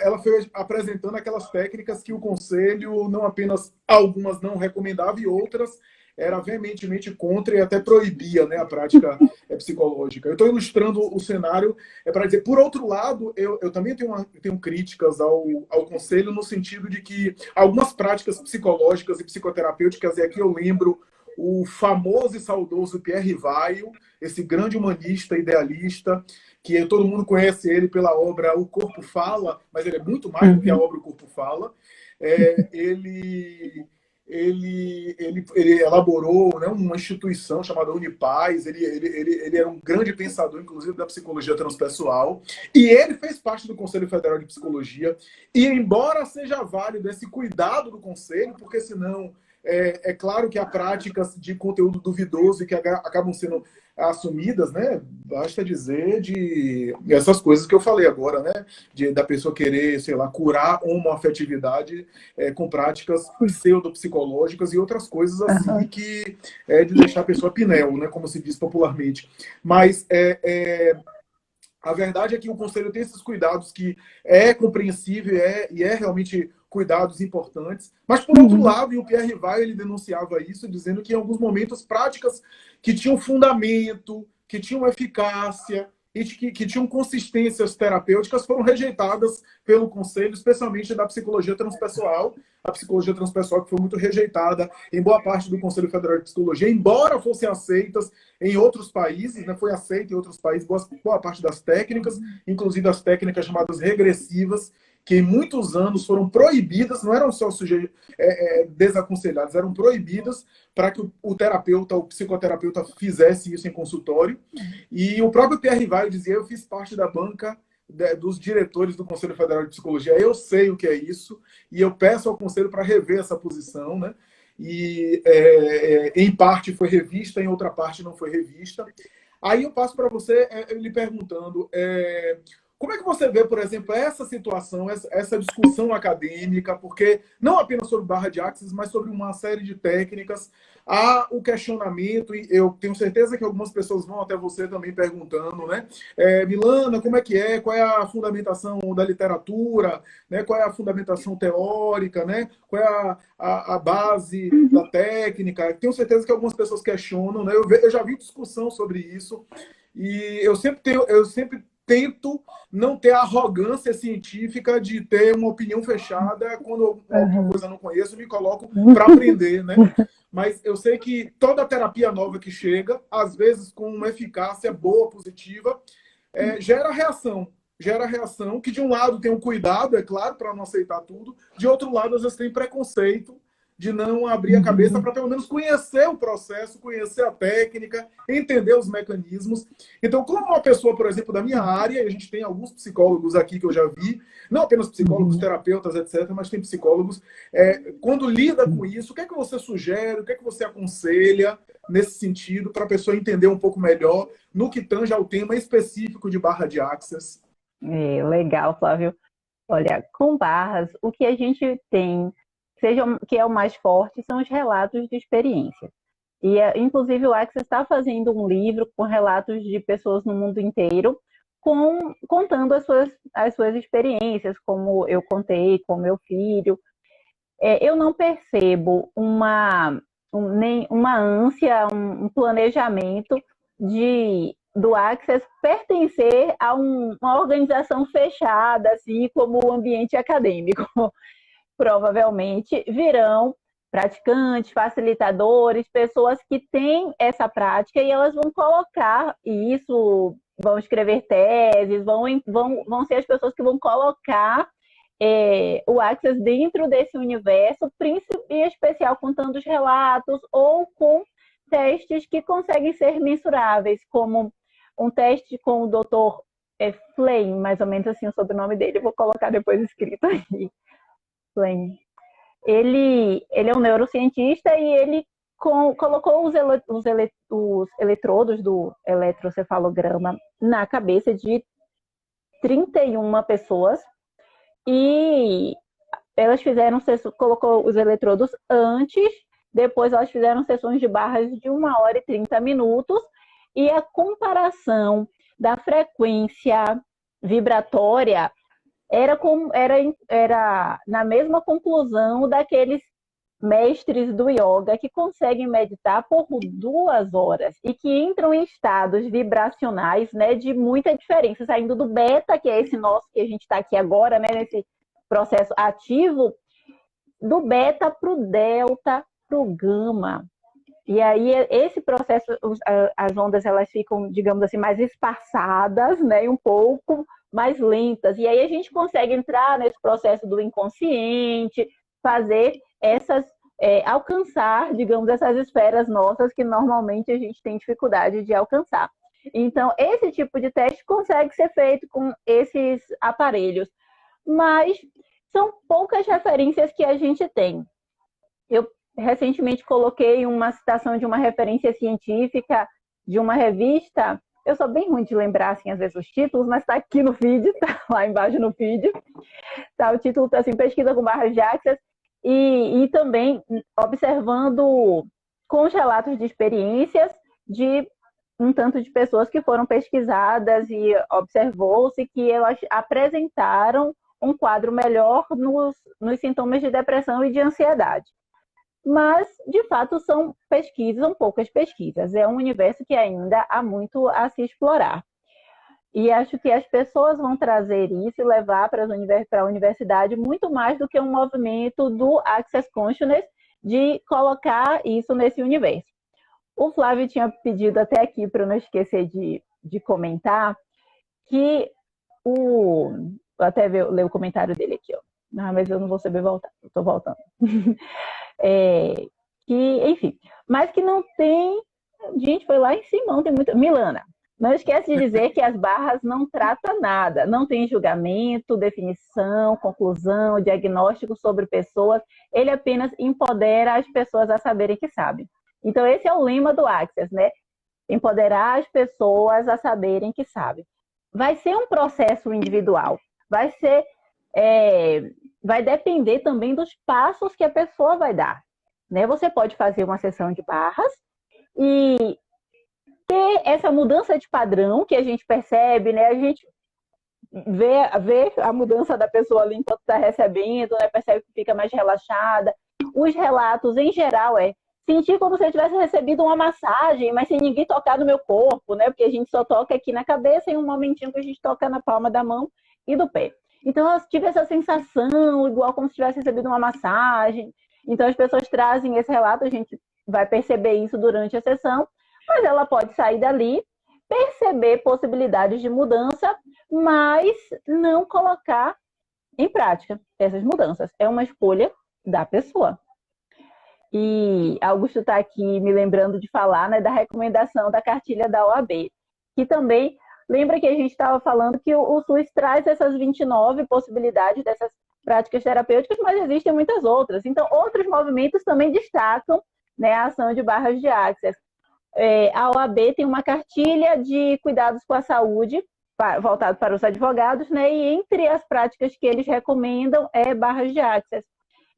ela foi apresentando aquelas técnicas que o Conselho, não apenas algumas não recomendava e outras era veementemente contra e até proibia, né, a prática psicológica. Eu estou ilustrando o cenário para dizer, por outro lado, eu também tenho críticas ao Conselho no sentido de que algumas práticas psicológicas e psicoterapêuticas, e aqui eu lembro o famoso e saudoso Pierre Rivaio, esse grande humanista, idealista, que todo mundo conhece ele pela obra O Corpo Fala, mas ele é muito mais do que a obra O Corpo Fala. Ele elaborou, né, uma instituição chamada Unipaz. Ele era um grande pensador, inclusive, da psicologia transpessoal. E ele fez parte do Conselho Federal de Psicologia. E, embora seja válido esse cuidado do Conselho, porque senão é claro que há práticas de conteúdo duvidoso e que acabam sendo assumidas, né? Basta dizer de essas coisas que eu falei agora, né? Da pessoa querer, sei lá, curar homoafetividade com práticas pseudopsicológicas e outras coisas assim que de deixar a pessoa pinel, né? Como se diz popularmente. Mas A verdade é que o Conselho tem esses cuidados que é compreensível e é realmente cuidados importantes. Mas, por outro lado, e o Pierre Rivail, ele denunciava isso, dizendo que em alguns momentos práticas que tinham fundamento, que tinham eficácia e que tinham consistências terapêuticas foram rejeitadas pelo Conselho, especialmente da psicologia transpessoal. A psicologia transpessoal que foi muito rejeitada em boa parte do Conselho Federal de Psicologia, embora fossem aceitas em outros países, né, foi aceita em outros países boa parte das técnicas, inclusive as técnicas chamadas regressivas, que em muitos anos foram proibidas, não eram só desaconselhadas, eram proibidas para que o terapeuta, o psicoterapeuta fizesse isso em consultório. E o próprio Pierre Rivail dizia, eu fiz parte da banca dos diretores do Conselho Federal de Psicologia, eu sei o que é isso, e eu peço ao Conselho para rever essa posição, né? E em parte foi revista, em outra parte não foi revista. Aí eu passo para você lhe perguntando, como é que você vê, por exemplo, essa situação, essa discussão acadêmica, porque não apenas sobre barra de axis, mas sobre uma série de técnicas, há o questionamento, e eu tenho certeza que algumas pessoas vão até você também perguntando, né? Milana, como é que é? Qual é a fundamentação da literatura? Né? Qual é a fundamentação teórica? Né? Qual é a base da técnica? Tenho certeza que algumas pessoas questionam, né? Eu já vi discussão sobre isso, e eu sempre tento não ter a arrogância científica de ter uma opinião fechada. Quando alguma coisa eu não conheço, me coloco para aprender, né? Mas eu sei que toda terapia nova que chega, às vezes com uma eficácia boa, positiva, gera reação. Gera reação que, de um lado, tem um cuidado, é claro, para não aceitar tudo. De outro lado, às vezes tem preconceito de não abrir a cabeça para, pelo menos, conhecer o processo, conhecer a técnica, entender os mecanismos. Então, como uma pessoa, por exemplo, da minha área, e a gente tem alguns psicólogos aqui que eu já vi, não apenas psicólogos, terapeutas, etc., mas tem psicólogos, quando lida com isso, o que é que você sugere, o que é que você aconselha nesse sentido, para a pessoa entender um pouco melhor no que tange ao tema específico de barra de axis? Legal, Flávio. Olha, com barras, o que a gente tem, que é o mais forte, são os relatos de experiência. E, inclusive, o Axis está fazendo um livro com relatos de pessoas no mundo inteiro, contando as suas experiências, como eu contei com meu filho. Eu não percebo nem uma ânsia, um planejamento do Access pertencer a uma organização fechada, assim como o ambiente acadêmico. Provavelmente virão praticantes, facilitadores, pessoas que têm essa prática e elas vão colocar isso, vão escrever teses, vão ser as pessoas que vão colocar o Access dentro desse universo, em especial contando os relatos ou com testes que conseguem ser mensuráveis, como um teste com o Dr. Flame, mais ou menos assim o sobrenome dele, vou colocar depois escrito aí. Flame. Ele é um neurocientista e ele colocou os eletrodos do eletrocefalograma na cabeça de 31 pessoas e elas colocou os eletrodos antes, depois elas fizeram sessões de barras de 1 hora e 30 minutos e a comparação da frequência vibratória era na mesma conclusão daqueles mestres do yoga que conseguem meditar por 2 horas e que entram em estados vibracionais, né, de muita diferença, saindo do beta, que é esse nosso que a gente está aqui agora, né, nesse processo ativo, do beta para o delta, para o gama. E aí esse processo, as ondas elas ficam, digamos assim, mais espaçadas, né, e um pouco mais lentas. E aí a gente consegue entrar nesse processo do inconsciente, fazer alcançar, digamos, essas esferas nossas que normalmente a gente tem dificuldade de alcançar. Então, esse tipo de teste consegue ser feito com esses aparelhos, mas são poucas referências que a gente tem. Eu recentemente coloquei uma citação de uma referência científica de uma revista. Eu sou bem ruim de lembrar, assim, às vezes, os títulos, mas está aqui no feed, está lá embaixo no feed. Tá, o título está assim, Pesquisa com barras de Access, e também observando com os relatos de experiências de um tanto de pessoas que foram pesquisadas e observou-se que elas apresentaram um quadro melhor nos sintomas de depressão e de ansiedade. Mas, de fato, são pesquisas, são poucas pesquisas. É um universo que ainda há muito a se explorar. E acho que as pessoas vão trazer isso e levar para a universidade muito mais do que um movimento do Access Consciousness de colocar isso nesse universo. O Flávio tinha pedido até aqui, para eu não esquecer de comentar, que vou até ler o comentário dele aqui, ó. Ah, mas eu não vou saber voltar, estou voltando. Enfim, mas que não tem... Gente, foi lá em cima, tem muita... Milana, não esquece de dizer que as barras não tratam nada, não tem julgamento, definição, conclusão, diagnóstico sobre pessoas, ele apenas empodera as pessoas a saberem que sabem. Então esse é o lema do Access, né? Empoderar as pessoas a saberem que sabem. Vai ser um processo individual, vai depender também dos passos que a pessoa vai dar, né? Você pode fazer uma sessão de barras e ter essa mudança de padrão que a gente percebe, né? A gente vê a mudança da pessoa ali enquanto está recebendo, né? Percebe que fica mais relaxada. Os relatos, em geral, sentir como se eu tivesse recebido uma massagem, mas sem ninguém tocar no meu corpo, né? Porque a gente só toca aqui na cabeça e um momentinho que a gente toca na palma da mão e do pé. Então, eu tive essa sensação, igual como se tivesse recebido uma massagem. Então, as pessoas trazem esse relato, a gente vai perceber isso durante a sessão, mas ela pode sair dali, perceber possibilidades de mudança, mas não colocar em prática essas mudanças. É uma escolha da pessoa. E Augusto está aqui me lembrando de falar, né, da recomendação da cartilha da OAB, que também lembra que a gente estava falando que o SUS traz essas 29 possibilidades dessas práticas terapêuticas, mas existem muitas outras. Então, outros movimentos também destacam, né, a ação de barras de Access. A OAB tem uma cartilha de cuidados com a saúde, voltado para os advogados, né, e entre as práticas que eles recomendam barras de Access.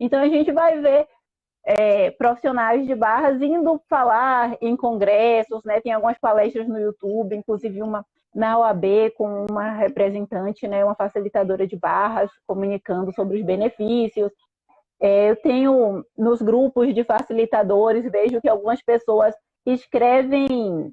Então, a gente vai ver profissionais de barras indo falar em congressos, né? Tem algumas palestras no YouTube, inclusive uma na OAB com uma representante, né? Uma facilitadora de barras, comunicando sobre os benefícios. Eu tenho nos grupos de facilitadores, vejo que algumas pessoas escrevem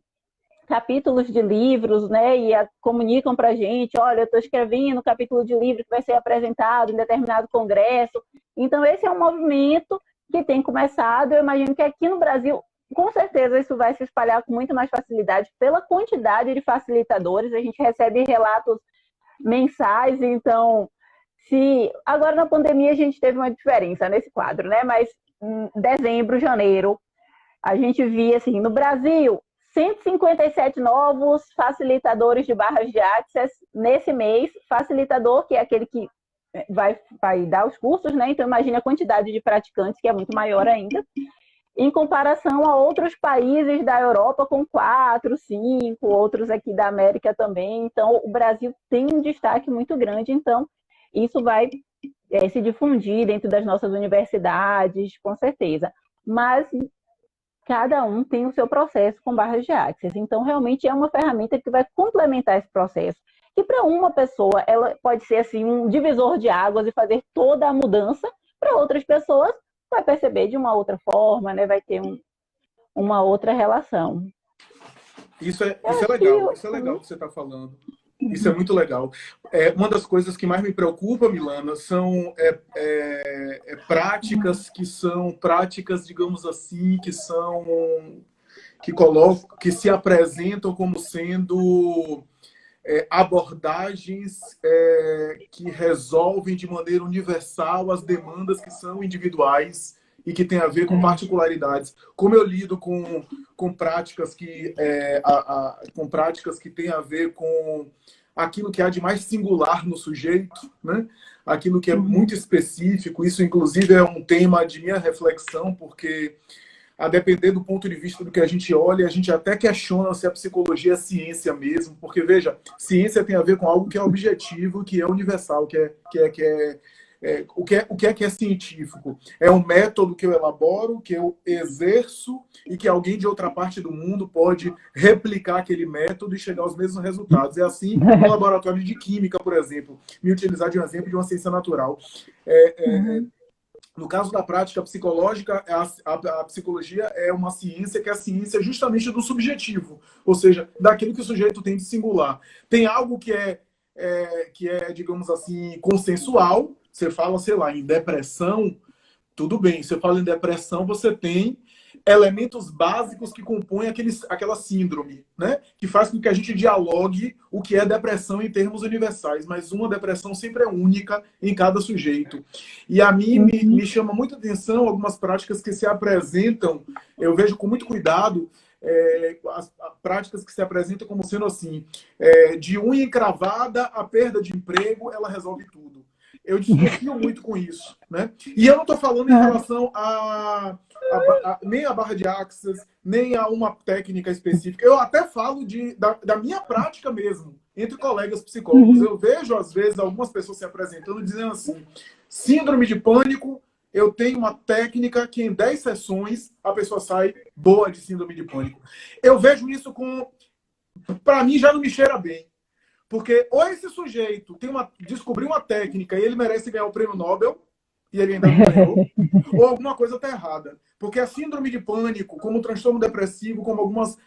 capítulos de livros, né? E comunicam para a gente, olha, eu estou escrevendo um capítulo de livro que vai ser apresentado em determinado congresso. Então, esse é um movimento que tem começado. Eu imagino que aqui no Brasil, com certeza, isso vai se espalhar com muito mais facilidade pela quantidade de facilitadores. A gente recebe relatos mensais, então, agora na pandemia a gente teve uma diferença nesse quadro, né? Mas em dezembro, janeiro, a gente via, assim, no Brasil, 157 novos facilitadores de barras de Access nesse mês. Facilitador, que é aquele que vai dar os cursos, né? Então, imagine a quantidade de praticantes, que é muito maior ainda, em comparação a outros países da Europa com 4, 5, outros aqui da América também. Então, o Brasil tem um destaque muito grande. Então, isso vai se difundir dentro das nossas universidades, com certeza. Mas cada um tem o seu processo com barras de Access. Então, realmente é uma ferramenta que vai complementar esse processo. Que para uma pessoa, ela pode ser assim um divisor de águas e fazer toda a mudança. Para outras pessoas, vai perceber de uma outra forma, né? Vai ter uma outra relação. Isso é legal, isso é legal que você está falando. Isso é muito legal. Uma das coisas que mais me preocupa, Milana, são práticas que são práticas, digamos assim, que se apresentam como sendo abordagens que resolvem de maneira universal as demandas que são individuais e que tem a ver com particularidades. Como eu lido com práticas com práticas que têm a ver com aquilo que há de mais singular no sujeito, né? Aquilo que é muito específico. Isso, inclusive, é um tema de minha reflexão, porque, a depender do ponto de vista do que a gente olha, a gente até questiona se a psicologia é ciência mesmo, porque, veja, ciência tem a ver com algo que é objetivo, que é universal, que o que é científico? É um método que eu elaboro, que eu exerço e que alguém de outra parte do mundo pode replicar aquele método e chegar aos mesmos resultados. É assim no laboratório de química, por exemplo, me utilizar de um exemplo de uma ciência natural. No caso da prática psicológica, a psicologia é uma ciência que é a ciência justamente do subjetivo, ou seja, daquilo que o sujeito tem de singular. Tem algo que é, digamos assim, consensual. Você fala, sei lá, em depressão, tudo bem. Você fala em depressão, você tem elementos básicos que compõem aquela síndrome, né? Que faz com que a gente dialogue o que é depressão em termos universais, mas uma depressão sempre é única em cada sujeito. E a mim me chama muita atenção algumas práticas que se apresentam, eu vejo com muito cuidado, as práticas que se apresentam como sendo assim, de unha encravada a perda de emprego, ela resolve tudo. Eu desconfio muito com isso, né? E eu não estou falando em relação nem a barra de Access, nem a uma técnica específica. Eu até falo da minha prática mesmo, entre colegas psicólogos. Eu vejo, às vezes, algumas pessoas se apresentando dizendo assim, síndrome de pânico, eu tenho uma técnica que em 10 sessões a pessoa sai boa de síndrome de pânico. Eu vejo isso para mim, já não me cheira bem. Porque ou esse sujeito descobriu uma técnica e ele merece ganhar o prêmio Nobel, e ele ainda não ganhou, ou alguma coisa está errada. Porque a síndrome de pânico, como o transtorno depressivo, como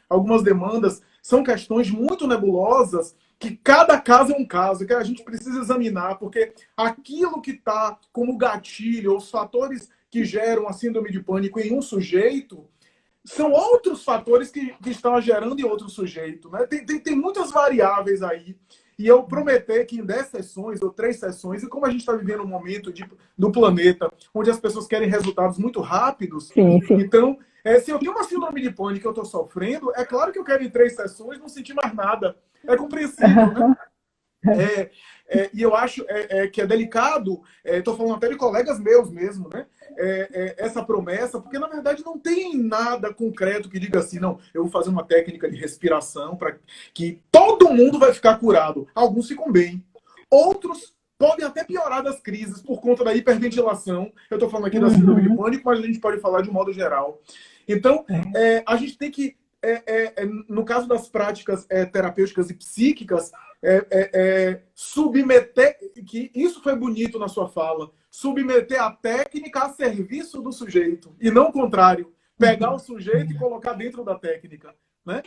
algumas demandas, são questões muito nebulosas, que cada caso é um caso, que a gente precisa examinar, porque aquilo que está como gatilho, os fatores que geram a síndrome de pânico em um sujeito, são outros fatores que estão gerando em outro sujeito, né? Tem muitas variáveis aí. E eu prometer que em 10 sessões ou 3 sessões, e como a gente está vivendo um momento do planeta onde as pessoas querem resultados muito rápidos, sim. Então, se eu tenho uma síndrome de pânico que eu estou sofrendo, é claro que eu quero em 3 sessões não sentir mais nada. É compreensível, né? E eu acho que é delicado, estou falando até de colegas meus mesmo, né? Essa promessa, porque na verdade não tem nada concreto que diga assim, não, eu vou fazer uma técnica de respiração para que todo mundo vai ficar curado. Alguns ficam bem, outros podem até piorar das crises por conta da hiperventilação. Eu estou falando aqui da síndrome de pânico, mas a gente pode falar de um modo geral. Então, a gente tem que, no caso das práticas terapêuticas e psíquicas, submeter, que isso foi bonito na sua fala, submeter a técnica a serviço do sujeito, e não o contrário, pegar o sujeito e colocar dentro da técnica, né?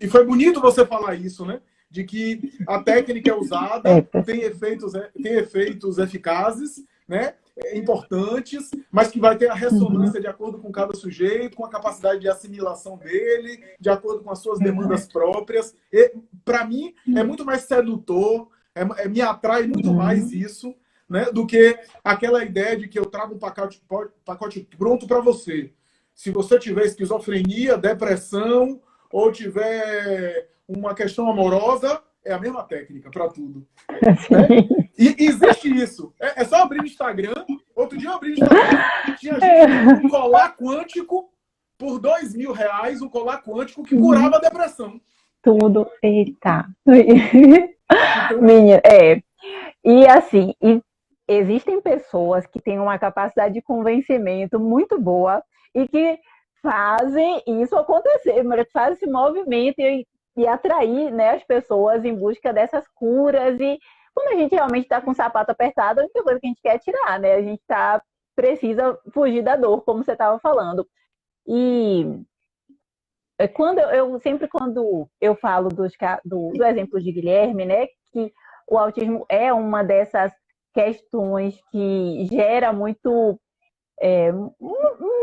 E foi bonito você falar isso, né? De que a técnica é usada, tem efeitos eficazes, né? Importantes, mas que vai ter a ressonância de acordo com cada sujeito, com a capacidade de assimilação dele, de acordo com as suas demandas próprias. Para mim, é muito mais sedutor, me atrai muito mais isso, né, do que aquela ideia de que eu trago um pacote pronto para você. Se você tiver esquizofrenia, depressão, ou tiver uma questão amorosa, é a mesma técnica para tudo. Né? E existe isso. É só abrir o Instagram. Outro dia eu abri o Instagram, tinha gente com um colar quântico por R$2.000, um colar quântico que curava a depressão. Tudo. Eita. Minha, E assim, existem pessoas que têm uma capacidade de convencimento muito boa e que fazem isso acontecer, fazem esse movimento e atrair, né, as pessoas em busca dessas curas. E quando a gente realmente está com o sapato apertado, a única coisa que a gente quer é tirar, né? A gente precisa fugir da dor, como você estava falando. E quando eu falo do exemplo de Guilherme, né, que o autismo é uma dessas questões que gera muito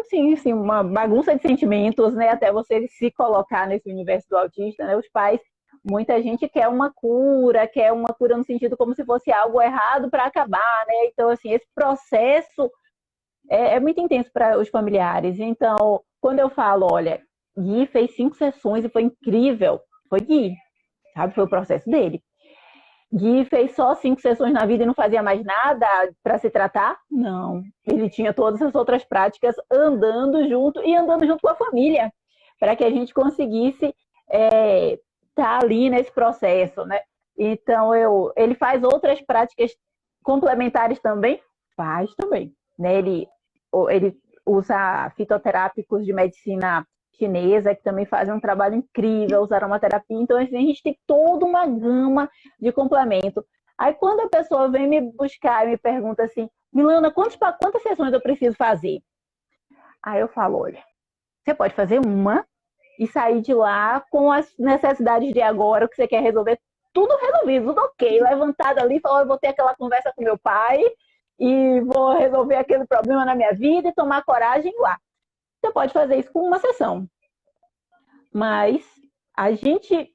sim, uma bagunça de sentimentos, né? Até você se colocar nesse universo do autista, né? Os pais, muita gente quer uma cura no sentido como se fosse algo errado para acabar, né? Então, assim, esse processo é muito intenso para os familiares. Então, quando eu falo, olha, Gui fez 5 sessões e foi incrível, foi Gui, sabe? Foi o processo dele. Gui fez só 5 sessões na vida e não fazia mais nada para se tratar? Não. Ele tinha todas as outras práticas andando junto com a família, para que a gente conseguisse estar ali nesse processo, né? Então, ele faz outras práticas complementares também? Faz também. Né? Ele usa fitoterápicos de medicina chinesa, que também fazem um trabalho incrível, usa aromaterapia. Então, assim, a gente tem toda uma gama de complemento. Aí, quando a pessoa vem me buscar e me pergunta assim, Milana, quantas sessões eu preciso fazer? Aí eu falo, olha, você pode fazer uma e sair de lá com as necessidades de agora, que você quer resolver, tudo resolvido, tudo ok. Levantada ali, falou, eu vou ter aquela conversa com meu pai e vou resolver aquele problema na minha vida e tomar coragem lá. Você pode fazer isso com uma sessão. Mas a gente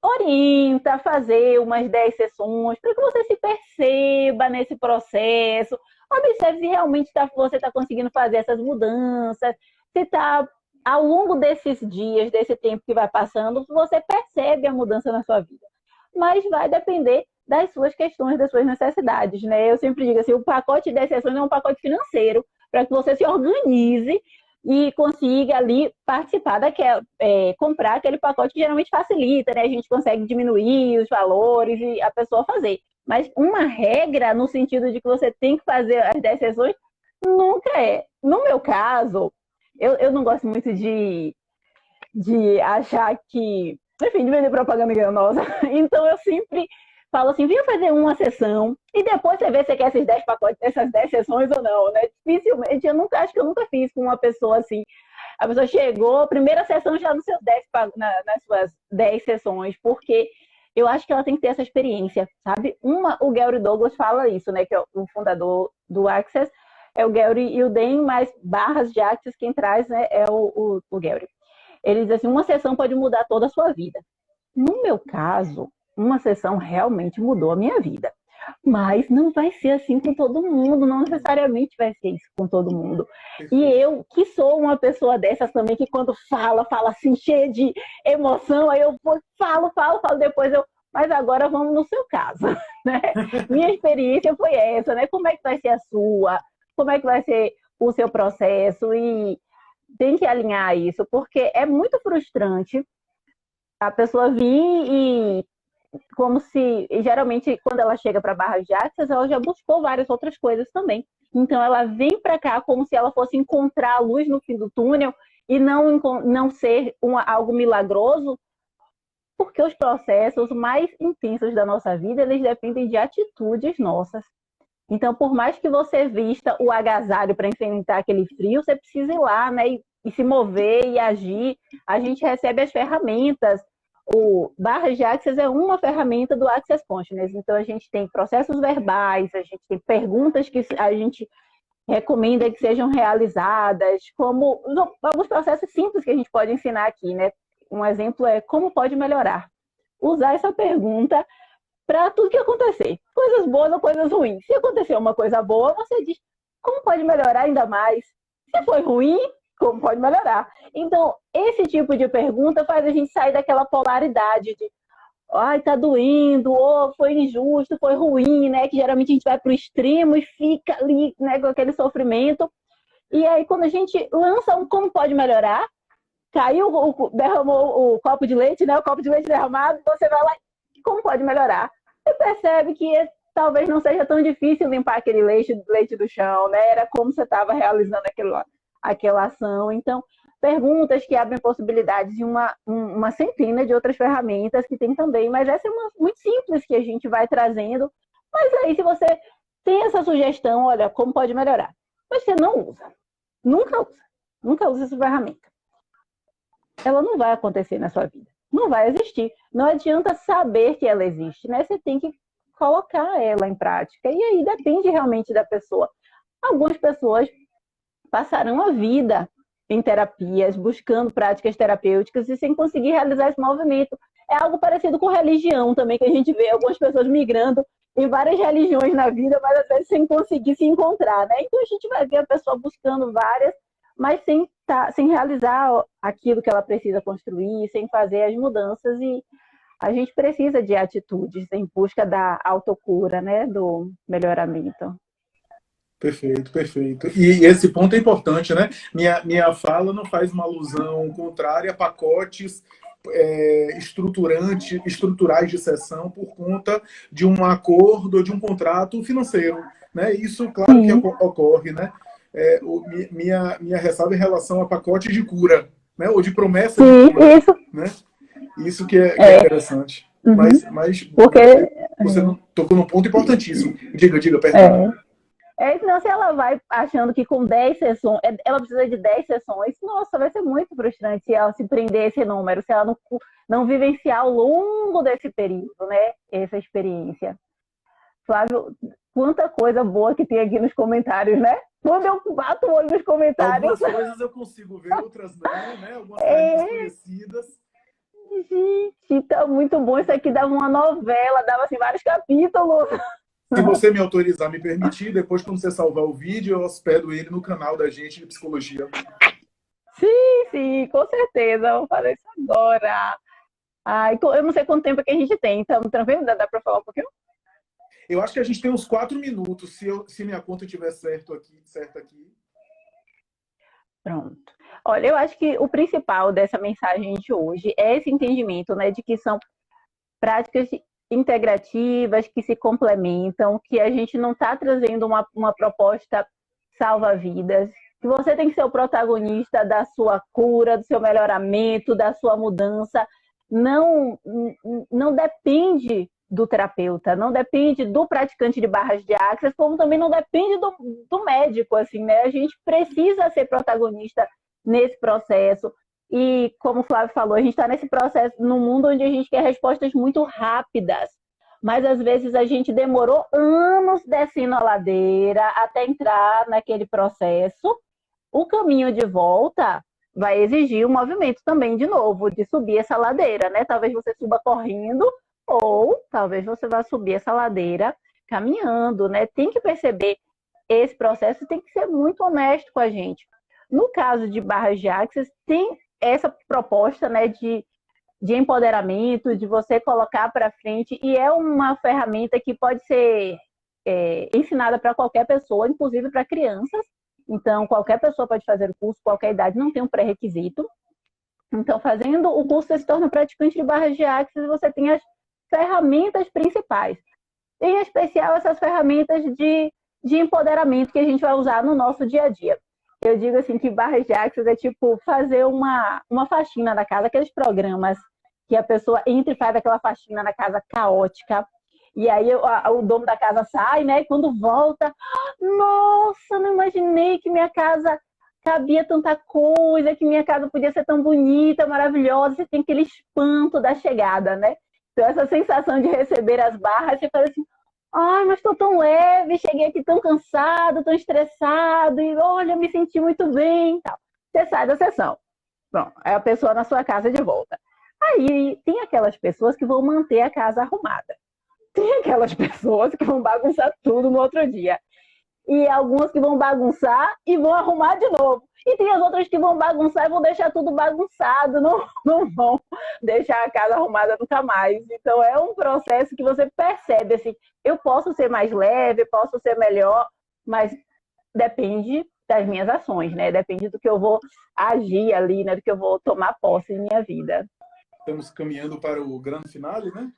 orienta a fazer umas 10 sessões para que você se perceba nesse processo. Observe se realmente você está conseguindo fazer essas mudanças, se está ao longo desses dias, desse tempo que vai passando, você percebe a mudança na sua vida. Mas vai depender das suas questões, das suas necessidades, né? Eu sempre digo assim, o pacote de sessões é um pacote financeiro para que você se organize e consiga ali participar comprar aquele pacote que geralmente facilita, né? A gente consegue diminuir os valores e a pessoa fazer. Mas uma regra no sentido de que você tem que fazer as 10 sessões, nunca é. No meu caso, eu não gosto muito de achar que... Enfim, de vender propaganda enganosa. Então, eu sempre falo assim, vem fazer uma sessão e depois você vê se você quer esses 10 pacotes, essas 10 sessões ou não, né? Dificilmente, acho que eu nunca fiz com uma pessoa assim. A pessoa chegou, primeira sessão já nos seus 10, nas suas 10 sessões, porque eu acho que ela tem que ter essa experiência, sabe? O Gary Douglas fala isso, né? Que é o fundador do Access, é o Gary e o Dan, mas barras de Access quem traz, né, é o Gary. Ele diz assim, uma sessão pode mudar toda a sua vida. No meu caso, uma sessão realmente mudou a minha vida. Mas não vai ser assim com todo mundo, não necessariamente vai ser isso com todo mundo. E eu, que sou uma pessoa dessas também, que quando fala assim, cheia de emoção, aí eu falo, depois mas agora vamos no seu caso, né? Minha experiência foi essa, né? Como é que vai ser a sua? Como é que vai ser o seu processo? E tem que alinhar isso, porque é muito frustrante a pessoa vir e como se, geralmente, quando ela chega para Barra de Access, ela já buscou várias outras coisas também. Então, ela vem para cá como se ela fosse encontrar a luz no fim do túnel e não ser algo milagroso, porque os processos mais intensos da nossa vida, eles dependem de atitudes nossas. Então, por mais que você vista o agasalho para enfrentar aquele frio, você precisa ir lá, né, e se mover e agir. A gente recebe as ferramentas. O Barras de Access é uma ferramenta do Access Consciousness. Então, a gente tem processos verbais, a gente tem perguntas que a gente recomenda que sejam realizadas, como alguns processos simples que a gente pode ensinar aqui, né? Um exemplo é como pode melhorar. Usar essa pergunta para tudo que acontecer. Coisas boas ou coisas ruins. Se acontecer uma coisa boa, você diz como pode melhorar ainda mais. Se foi ruim, como pode melhorar. Então, esse tipo de pergunta faz a gente sair daquela polaridade de ai, tá doendo, ou foi injusto, foi ruim, né? Que geralmente a gente vai pro extremo e fica ali, né, com aquele sofrimento. E aí, quando a gente lança um como pode melhorar, caiu, derramou o copo de leite, né? O copo de leite derramado, você vai lá, como pode melhorar? Você percebe que talvez não seja tão difícil limpar aquele leite do chão, né? Era como você estava realizando aquela ação. Então, perguntas que abrem possibilidades de uma centena de outras ferramentas que tem também, mas essa é uma muito simples que a gente vai trazendo. Mas aí, se você tem essa sugestão, olha, como pode melhorar? Mas você não usa. Nunca usa essa ferramenta. Ela não vai acontecer na sua vida. Não vai existir. Não adianta saber que ela existe, né? Você tem que colocar ela em prática. E aí depende realmente da pessoa. Algumas pessoas passarão a vida em terapias, buscando práticas terapêuticas e sem conseguir realizar esse movimento. É algo parecido com religião também, que a gente vê algumas pessoas migrando em várias religiões na vida, mas às vezes sem conseguir se encontrar, né? Então a gente vai ver a pessoa buscando várias, mas sem realizar aquilo que ela precisa construir, sem fazer as mudanças. E a gente precisa de atitudes em busca da autocura, né? Do melhoramento. Perfeito, perfeito. E esse ponto é importante, né? Minha fala não faz uma alusão contrária a pacotes estruturais de sessão por conta de um acordo ou de um contrato financeiro, né? Isso, claro que Sim, ocorre, né? Minha ressalva em relação a pacote de cura, né? Ou de promessa de sim, cura, isso. né? Isso que é É, interessante. uhum, Mas porque você não tocou num ponto importantíssimo. Diga, perdão. é, senão se ela vai achando que com 10 sessões, ela precisa de 10 sessões, nossa, vai ser muito frustrante se ela se prender a esse número, se ela não vivenciar ao longo desse período, né, essa experiência. Flávio, quanta coisa boa que tem aqui nos comentários, né? Quando eu bato o olho nos comentários, Algumas coisas eu consigo ver, outras não, né? Algumas para mim é, desconhecidas. gente, tá muito bom. Isso aqui dava uma novela, dava assim vários capítulos. Se você me autorizar, me permitir, depois, quando você salvar o vídeo, eu hospedo ele no canal da gente de psicologia. Sim, sim, com certeza. Vou fazer isso agora. Ai, eu não sei quanto tempo que a gente tem, então tranquilo? Dá para falar um pouquinho? Eu acho que a gente tem uns 4 minutos, se minha conta estiver certo aqui. Pronto. Olha, eu acho que o principal dessa mensagem de hoje é esse entendimento, né, de que são práticas integrativas que se complementam, que a gente não está trazendo uma proposta salva-vidas, que você tem que ser o protagonista da sua cura, do seu melhoramento, da sua mudança. Não depende do terapeuta, não depende do praticante de barras de axis, como também não depende do médico, assim, né? A gente precisa ser protagonista nesse processo. E, como o Flávio falou, a gente está nesse processo, num mundo onde a gente quer respostas muito rápidas. Mas, às vezes, a gente demorou anos descendo a ladeira até entrar naquele processo. O caminho de volta vai exigir um movimento também, de novo, de subir essa ladeira, né? Talvez você suba correndo ou talvez você vá subir essa ladeira caminhando, né? Tem que perceber esse processo e tem que ser muito honesto com a gente. No caso de barras de axis, tem essa proposta, né, de empoderamento, de você colocar para frente, e é uma ferramenta que pode ser ensinada para qualquer pessoa, inclusive para crianças. Então, qualquer pessoa pode fazer o curso, qualquer idade, não tem um pré-requisito. Então, fazendo o curso, você se torna praticante de barras de axis e você tem as ferramentas principais. Em especial, essas ferramentas de empoderamento que a gente vai usar no nosso dia a dia. Eu digo assim que barras de axis é tipo fazer uma faxina na casa, aqueles programas que a pessoa entra e faz aquela faxina na casa caótica. E aí o dono da casa sai, né? E quando volta, nossa, não imaginei que minha casa cabia tanta coisa, que minha casa podia ser tão bonita, maravilhosa. Você tem aquele espanto da chegada, né? Então, essa sensação de receber as barras, você faz assim, ai, mas estou tão leve, cheguei aqui tão cansado, tão estressado, e olha, me senti muito bem. Tal. Você sai da sessão. Bom, é a pessoa na sua casa de volta. Aí tem aquelas pessoas que vão manter a casa arrumada. Tem aquelas pessoas que vão bagunçar tudo no outro dia. E algumas que vão bagunçar e vão arrumar de novo. E tem as outras que vão bagunçar e vão deixar tudo bagunçado, não vão deixar a casa arrumada nunca mais. Então é um processo que você percebe assim, eu posso ser mais leve, posso ser melhor, mas depende das minhas ações, né? Depende do que eu vou agir ali, né? Do que eu vou tomar posse em minha vida. Estamos caminhando para o grande finale, né?